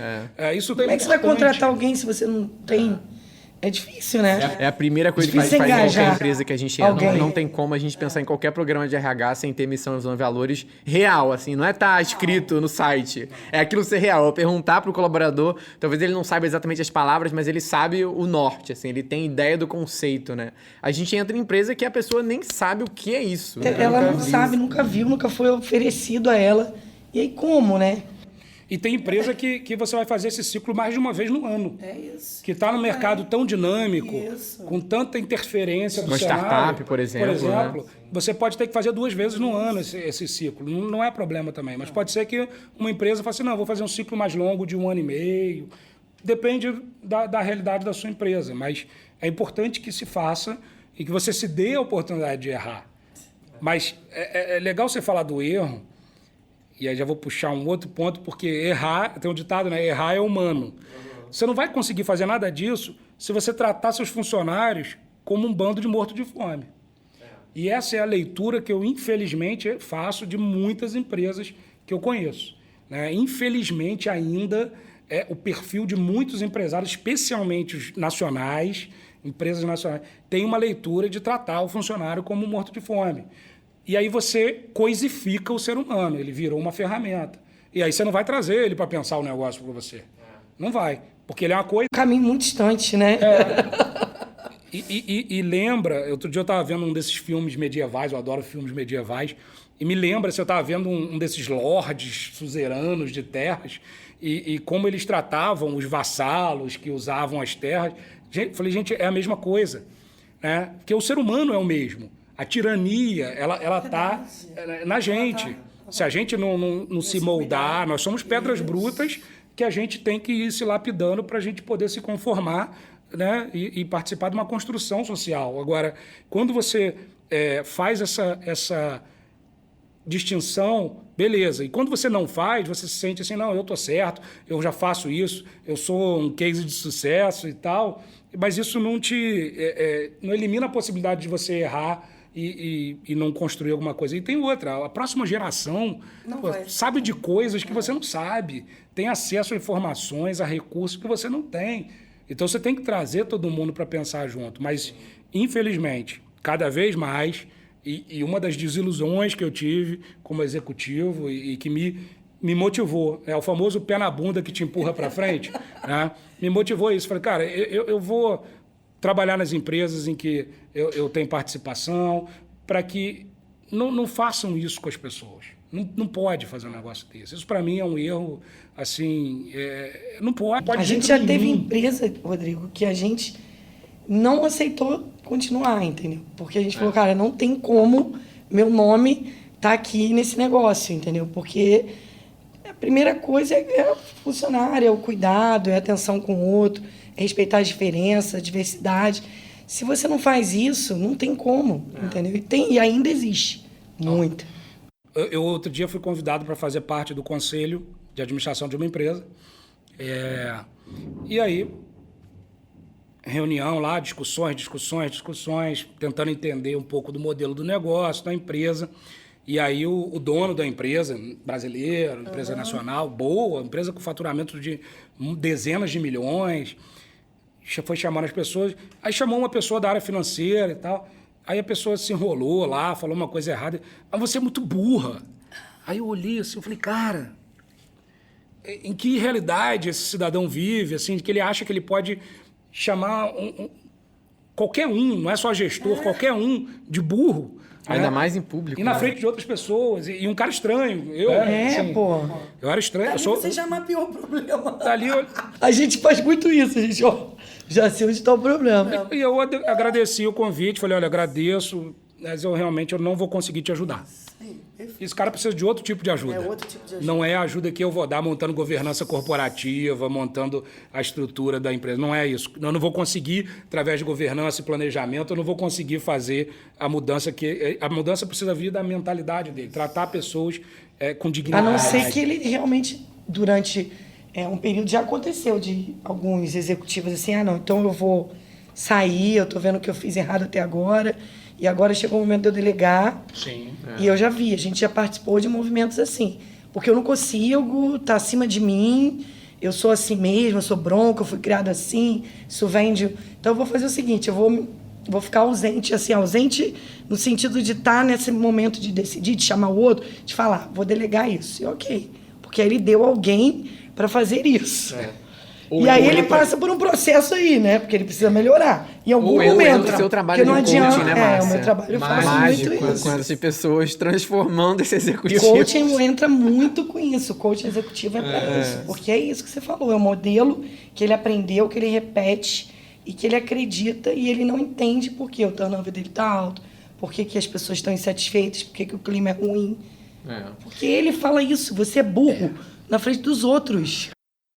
Speaker 3: Isso
Speaker 2: Como é que você vai contratar alguém se você não tem... É difícil, né?
Speaker 1: É a primeira coisa que faz em qualquer empresa que a gente entra. Não tem como a gente pensar em qualquer programa de RH sem ter missão, visão e valores real, assim. Não é estar escrito no site. É aquilo ser real. Eu perguntar para o colaborador, talvez ele não saiba exatamente as palavras, mas ele sabe o norte, assim. Ele tem ideia do conceito, né? A gente entra em empresa que a pessoa nem sabe o que é isso.
Speaker 2: Ela não sabe, nunca viu, nunca foi oferecido a ela. E aí como, né?
Speaker 3: E tem empresa que você vai fazer esse ciclo mais de uma vez no ano.
Speaker 2: É isso.
Speaker 3: Que está no mercado tão dinâmico, com tanta interferência do cenário.
Speaker 1: Uma startup, por exemplo. Né?
Speaker 3: Você pode ter que fazer 2 vezes no ano esse ciclo. Não é problema também. Mas pode ser que uma empresa fale assim, não, vou fazer um ciclo mais longo de 1 ano e meio. Depende da realidade da sua empresa. Mas é importante que se faça e que você se dê a oportunidade de errar. Mas é legal você falar do erro. E aí já vou puxar um outro ponto, porque errar, tem um ditado, né? Errar é humano. Você não vai conseguir fazer nada disso se você tratar seus funcionários como um bando de morto de fome. E essa é a leitura que eu, infelizmente, faço de muitas empresas que eu conheço. Né? Infelizmente, ainda é o perfil de muitos empresários, especialmente os nacionais, empresas nacionais, tem uma leitura de tratar o funcionário como morto de fome. E aí você coisifica o ser humano, ele virou uma ferramenta. E aí você não vai trazer ele para pensar o negócio para você. Não vai, porque ele é uma coisa...
Speaker 2: Um caminho muito distante, né?
Speaker 3: E lembra, outro dia eu estava vendo um desses filmes medievais, eu adoro filmes medievais, e me lembra, se eu estava vendo um desses lordes suzeranos de terras, e como eles tratavam os vassalos que usavam as terras. Falei, gente, é a mesma coisa, né? Porque o ser humano é o mesmo. A tirania, ela está na gente. Se a gente não se moldar, nós somos pedras brutas que a gente tem que ir se lapidando para a gente poder se conformar, né? E participar de uma construção social. Agora, quando você faz essa distinção, beleza. E quando você não faz, você se sente assim, não, eu estou certo, eu já faço isso, eu sou um case de sucesso e tal, mas isso não não elimina a possibilidade de você errar e não construir alguma coisa. E tem outra, a próxima geração sabe de coisas que você não sabe, tem acesso a informações, a recursos que você não tem. Então você tem que trazer todo mundo para pensar junto. Mas, infelizmente, cada vez mais, e uma das desilusões que eu tive como executivo e que me motivou, é o famoso pé na bunda que te empurra para frente, né? Me motivou isso. Falei, cara, eu vou trabalhar nas empresas em que eu tenho participação, para que não façam isso com as pessoas. Não pode fazer um negócio desse. Isso, para mim, é um erro, assim, não pode.
Speaker 2: A gente já teve empresa, Rodrigo, que a gente não aceitou continuar, entendeu? Porque a gente falou, cara, não tem como meu nome tá aqui nesse negócio, entendeu? Porque a primeira coisa é o funcionário, é o cuidado, é a atenção com o outro, é respeitar a diferença, a diversidade. Se você não faz isso, não tem como, entendeu? E ainda existe muito.
Speaker 3: Eu outro dia fui convidado para fazer parte do conselho de administração de uma empresa. E aí, reunião lá, discussões, tentando entender um pouco do modelo do negócio, da empresa. E aí o dono da empresa, brasileiro, empresa nacional, boa, empresa com faturamento de dezenas de milhões, foi chamando as pessoas. Aí chamou uma pessoa da área financeira e tal. Aí a pessoa se enrolou lá, falou uma coisa errada. Mas você é muito burra. Aí eu olhei assim, eu falei, cara, em que realidade esse cidadão vive, assim, que ele acha que ele pode chamar qualquer um, não é só gestor, qualquer um de burro.
Speaker 1: Ainda mais em público.
Speaker 3: E na frente de outras pessoas. E um cara estranho.
Speaker 2: Pô.
Speaker 3: Eu era estranho.
Speaker 2: Você já mapeou o problema.
Speaker 3: Dali
Speaker 2: A gente faz muito isso, a gente, já sei onde está o problema.
Speaker 3: E eu agradeci o convite, falei, olha, agradeço, mas eu realmente não vou conseguir te ajudar. Esse cara precisa de outro tipo de ajuda.
Speaker 2: Outro tipo de ajuda.
Speaker 3: Não é a ajuda que eu vou dar montando governança corporativa, montando a estrutura da empresa. Não é isso. Eu não vou conseguir, através de governança e planejamento, eu não vou conseguir fazer a mudança que... A mudança precisa vir da mentalidade dele. Tratar pessoas com dignidade.
Speaker 2: A não ser que ele realmente, durante um período, já aconteceu de alguns executivos assim, não, então eu vou sair, eu tô vendo que eu fiz errado até agora... E agora chegou o momento de eu delegar.
Speaker 3: Sim.
Speaker 2: E eu já vi, a gente já participou de movimentos assim. Porque eu não consigo, tá acima de mim, eu sou assim mesmo, eu sou bronca, eu fui criada assim, isso vem de... Então eu vou fazer o seguinte, eu vou ficar ausente, assim, ausente no sentido de estar nesse momento de decidir, de chamar o outro, de falar, vou delegar isso. E ok, porque aí ele deu alguém para fazer isso. E aí ele passa por um processo aí, né? Porque ele precisa melhorar. Em algum momento.
Speaker 1: O seu trabalho de coaching, né, Márcia?
Speaker 2: O meu trabalho eu faço
Speaker 1: mágico,
Speaker 2: muito isso.
Speaker 1: com essas pessoas transformando esse executivo.
Speaker 2: Coaching entra muito com isso. O coaching executivo é para isso. Porque é isso que você falou. É um modelo que ele aprendeu, que ele repete e que ele acredita e ele não entende por que o turnover dele está alto, por que as pessoas estão insatisfeitas, por que o clima é ruim. Porque ele fala isso. Você é burro na frente dos outros.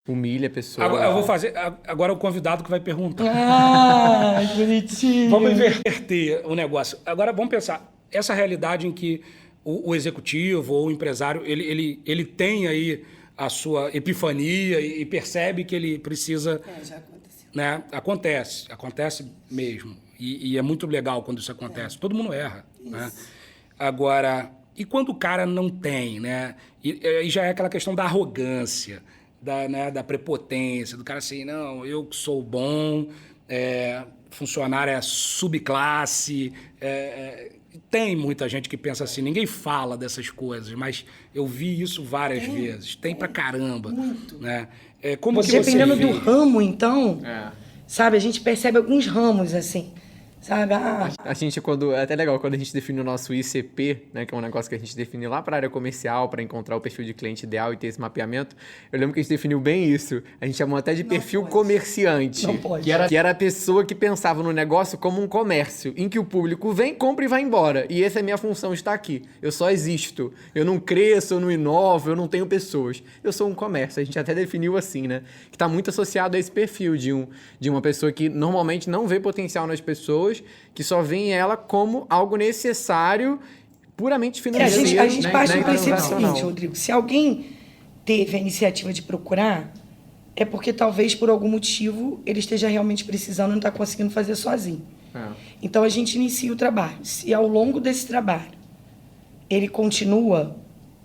Speaker 1: Humilha a pessoa.
Speaker 3: Agora, eu vou fazer... Agora é o convidado que vai perguntar.
Speaker 2: Ah, bonitinho.
Speaker 3: Vamos inverter o negócio. Agora vamos pensar. Essa realidade em que o executivo ou o empresário, ele tem aí a sua epifania e percebe que ele precisa...
Speaker 2: Já aconteceu.
Speaker 3: Né? Acontece mesmo. E é muito legal quando isso acontece. Todo mundo erra. Né? Agora, e quando o cara não tem, né? E já é aquela questão da arrogância, da prepotência, do cara assim, não, eu que sou bom, funcionário é subclasse. Tem muita gente que pensa assim, ninguém fala dessas coisas, mas eu vi isso várias vezes. Tem pra caramba.
Speaker 2: Muito.
Speaker 3: Né? Como que você
Speaker 2: Dependendo
Speaker 3: vê?
Speaker 2: do ramo, então, sabe, a gente percebe alguns ramos, assim, sabe?
Speaker 1: A gente, é até legal quando a gente define o nosso ICP, né, que é um negócio que a gente define lá para a área comercial, para encontrar o perfil de cliente ideal e ter esse mapeamento. Eu lembro que a gente definiu bem isso. A gente chamou até de perfil comerciante.
Speaker 2: Não pode.
Speaker 1: Que era a pessoa que pensava no negócio como um comércio, em que o público vem, compra e vai embora. E essa é a minha função, está aqui. Eu só existo. Eu não cresço, eu não inovo, eu não tenho pessoas. Eu sou um comércio. A gente até definiu assim, né? Que está muito associado a esse perfil de uma pessoa que normalmente não vê potencial nas pessoas, que só vê ela como algo necessário, puramente financeiro.
Speaker 2: A gente
Speaker 1: né?
Speaker 2: parte
Speaker 1: Né?
Speaker 2: do princípio
Speaker 1: Transacional.
Speaker 2: seguinte, Rodrigo. Se alguém teve a iniciativa de procurar, é porque talvez por algum motivo ele esteja realmente precisando e não está conseguindo fazer sozinho. Então a gente inicia o trabalho. Se ao longo desse trabalho ele continua,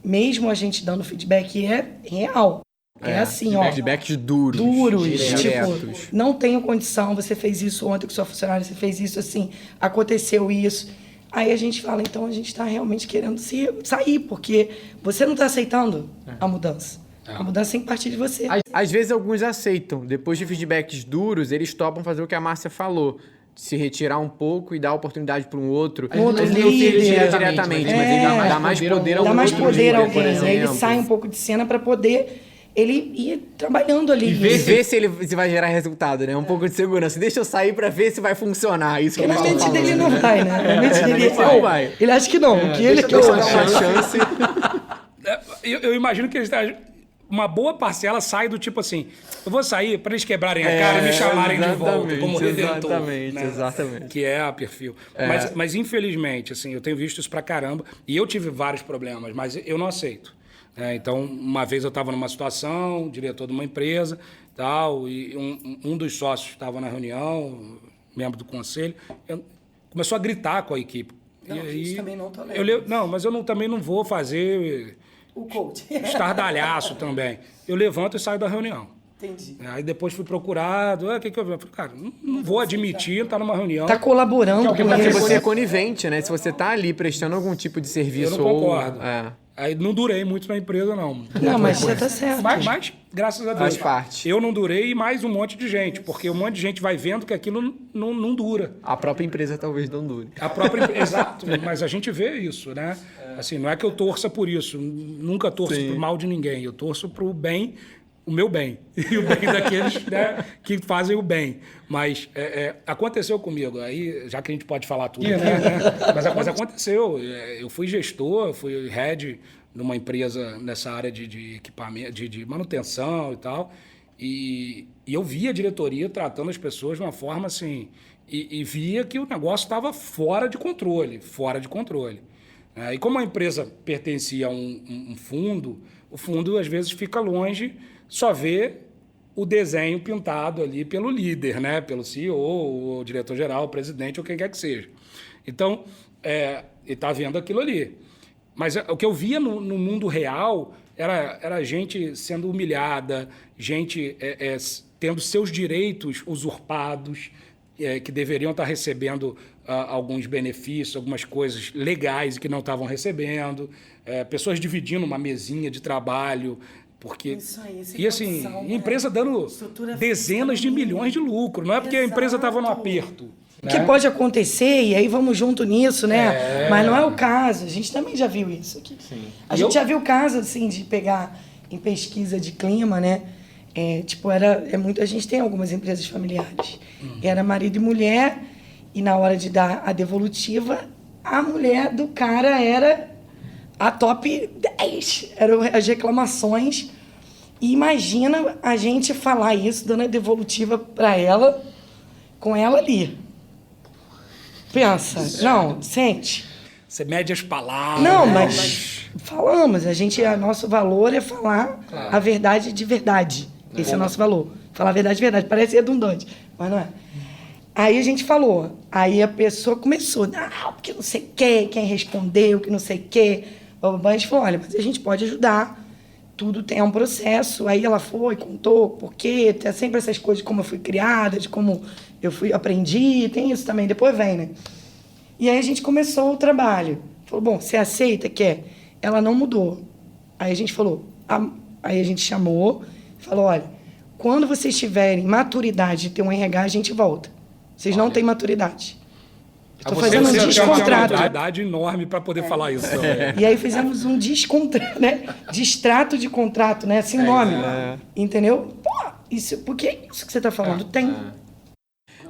Speaker 2: mesmo a gente dando feedback, é real. É assim, ó.
Speaker 1: Feedbacks duros.
Speaker 2: Diretos.
Speaker 1: Diretos.
Speaker 2: Tipo, não tenho condição, você fez isso ontem com sua funcionária, você fez isso assim, aconteceu isso. Aí a gente fala, então a gente está realmente querendo sair, porque você não está aceitando a mudança. A mudança tem que partir de você.
Speaker 1: Às vezes alguns aceitam. Depois de feedbacks duros, eles topam fazer o que a Márcia falou. Se retirar um pouco e dar oportunidade para um outro.
Speaker 2: Outro
Speaker 1: Não
Speaker 2: líder.
Speaker 1: diretamente, mas ele dá mais poder ao
Speaker 2: Dá mais
Speaker 1: outro
Speaker 2: poder a
Speaker 1: líder, por
Speaker 2: alguém, né? Ele
Speaker 1: exemplo.
Speaker 2: sai um pouco de cena para poder ele ir trabalhando ali.
Speaker 1: E ver se vai gerar resultado, né? Um pouco de segurança. Deixa eu sair pra ver se vai funcionar. Isso que
Speaker 2: Na
Speaker 1: eles estão
Speaker 2: mente dele
Speaker 1: falando,
Speaker 2: não vai, né? Na mente dele
Speaker 1: não vai.
Speaker 2: ele acha que não. Que ele
Speaker 1: Deixa eu
Speaker 2: quer
Speaker 1: dar uma chance.
Speaker 3: Eu imagino que uma boa parcela sai do tipo assim, eu vou sair para eles quebrarem a cara e me chamarem de volta como redentor.
Speaker 1: Exatamente.
Speaker 3: Que é a perfil. Mas infelizmente, assim, eu tenho visto isso pra caramba e eu tive vários problemas, mas eu não aceito. Então, uma vez eu estava numa situação, diretor de uma empresa, tal, e um dos sócios estava na reunião, membro do conselho, começou a gritar com a equipe.
Speaker 2: Não,
Speaker 3: e aí,
Speaker 2: isso também não tolero.
Speaker 3: não, mas eu também não vou fazer
Speaker 2: O coach.
Speaker 3: estardalhaço também. Eu levanto e saio da reunião.
Speaker 2: Entendi.
Speaker 3: Aí depois fui procurado. O que eu vi? Eu falei, cara, não vou admitir, tá numa reunião.
Speaker 2: Tá colaborando com
Speaker 1: Porque
Speaker 2: isso.
Speaker 1: você é conivente, né? Se você tá ali prestando algum tipo de serviço
Speaker 3: Eu não concordo.
Speaker 1: ou...
Speaker 3: Aí não durei muito na empresa, não.
Speaker 2: Não, mas você tá certo.
Speaker 3: Mas, graças a Deus.
Speaker 1: Faz parte.
Speaker 3: Eu não durei e mais um monte de gente, porque um monte de gente vai vendo que aquilo não dura.
Speaker 1: A própria empresa talvez não dure.
Speaker 3: A própria exato, mas a gente vê isso, né? Assim, não é que eu torça por isso, nunca torço pro mal de ninguém, eu torço pro bem, o meu bem, e o bem daqueles, né, que fazem o bem. Mas aconteceu comigo, aí, já que a gente pode falar tudo, né? Mas aconteceu. Eu fui gestor, fui head numa empresa nessa área de equipamento, de manutenção e tal, e eu via a diretoria tratando as pessoas de uma forma assim, e via que o negócio estava fora de controle. E como a empresa pertencia a um fundo, o fundo às vezes fica longe, só vê o desenho pintado ali pelo líder, né? Pelo CEO, o diretor-geral, o presidente, ou quem quer que seja. Então, ele está vendo aquilo ali. Mas o que eu via no mundo real era gente sendo humilhada, gente tendo seus direitos usurpados, que deveriam estar recebendo alguns benefícios, algumas coisas legais que não estavam recebendo, pessoas dividindo uma mesinha de trabalho, porque
Speaker 2: Isso aí, sem
Speaker 3: e assim,
Speaker 2: condição,
Speaker 3: empresa dando
Speaker 2: estrutura
Speaker 3: dezenas de milhões de lucro, não é porque a empresa estava no aperto.
Speaker 2: O que pode acontecer, e aí vamos junto nisso, né? Mas não é o caso. A gente também já viu isso aqui.
Speaker 1: Sim.
Speaker 2: A gente já viu caso, assim, de pegar em pesquisa de clima, né? A gente tem algumas empresas familiares. Era marido e mulher, e na hora de dar a devolutiva, a mulher do cara era a top 10. Eram as reclamações. E imagina a gente falar isso, dando a devolutiva para ela, com ela ali. Pensa. Não, sente.
Speaker 3: Você mede as palavras.
Speaker 2: Não, mas falamos. Nosso valor é falar a verdade de verdade. Esse é o nosso valor. Falar a verdade de verdade. Parece redundante, mas não é. Aí a gente falou. Aí a pessoa começou. Porque não sei quem respondeu, que não sei o quê. A gente falou, olha, mas a gente pode ajudar tudo é um processo. Aí ela foi, contou por quê, tem sempre essas coisas de como eu fui criada, de como aprendi, tem isso também, depois vem, né? E aí a gente começou o trabalho. Falou, bom, você aceita? Quer? Ela não mudou. Aí a gente falou, aí a gente chamou, falou, olha, quando vocês tiverem maturidade de ter um RH, a gente volta. Vocês não têm maturidade. Estou fazendo um descontrato.
Speaker 3: Uma maturidade enorme para poder falar isso.
Speaker 2: E aí fizemos um descontrato, né? Distrato de contrato, né? Assim o nome. Entendeu? Pô, isso, porque é isso que você está falando. Tem.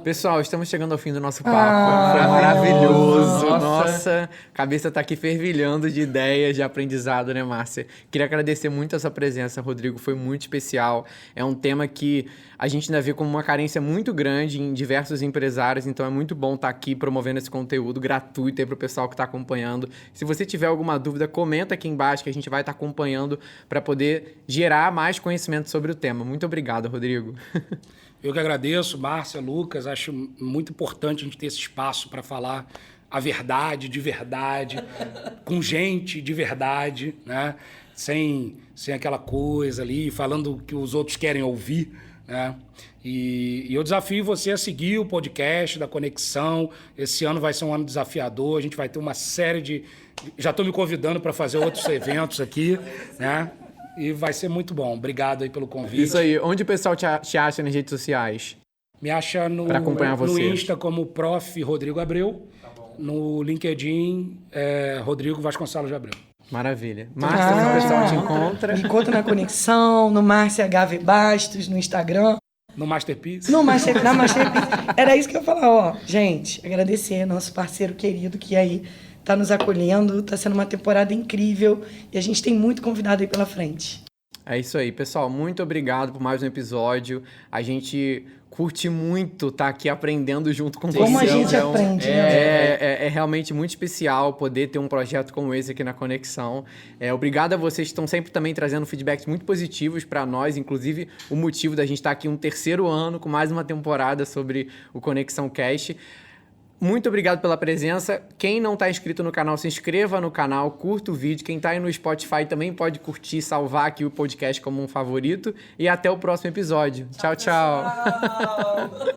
Speaker 1: Pessoal, estamos chegando ao fim do nosso papo. Foi maravilhoso. Nossa, a cabeça tá aqui fervilhando de ideias, de aprendizado, né, Márcia? Queria agradecer muito a sua presença, Rodrigo. Foi muito especial. É um tema que a gente ainda vê como uma carência muito grande em diversos empresários, então é muito bom estar aqui promovendo esse conteúdo gratuito aí para o pessoal que está acompanhando. Se você tiver alguma dúvida, comenta aqui embaixo que a gente vai estar acompanhando para poder gerar mais conhecimento sobre o tema. Muito obrigado, Rodrigo.
Speaker 3: Eu que agradeço, Márcia, Lucas. Acho muito importante a gente ter esse espaço para falar a verdade, de verdade, com gente de verdade, né? Sem aquela coisa ali, falando o que os outros querem ouvir, né? E eu desafio você a seguir o podcast da Conexão. Esse ano vai ser um ano desafiador. A gente vai ter uma série de... Já estou me convidando para fazer outros eventos aqui, né? E vai ser muito bom. Obrigado aí pelo convite.
Speaker 1: Isso aí. Onde o pessoal te acha nas redes sociais?
Speaker 3: Me acha no Insta como Prof. Rodrigo Abreu. Tá bom. No LinkedIn, Rodrigo Vasconcelos de Abreu.
Speaker 1: Maravilha. Márcia, onde o pessoal te encontra?
Speaker 2: Me encontra na Conexão, no Márcia HV Bastos, no Instagram.
Speaker 3: No Masterpiece?
Speaker 2: Na Masterpiece. Era isso que eu ia falar, ó. Gente, agradecer nosso parceiro querido que aí tá nos acolhendo, tá sendo uma temporada incrível e a gente tem muito convidado aí pela frente.
Speaker 1: É isso aí, pessoal. Muito obrigado por mais um episódio. A gente curte muito estar aqui aprendendo junto com vocês.
Speaker 2: Como a gente aprende, né?
Speaker 1: É realmente muito especial poder ter um projeto como esse aqui na Conexão. Obrigado a vocês que estão sempre também trazendo feedbacks muito positivos para nós, inclusive o motivo da gente estar aqui um terceiro ano com mais uma temporada sobre o Conexão Cast. Muito obrigado pela presença. Quem não está inscrito no canal, se inscreva no canal, curta o vídeo. Quem está aí no Spotify também pode curtir, salvar aqui o podcast como um favorito. E até o próximo episódio. Tchau, tchau.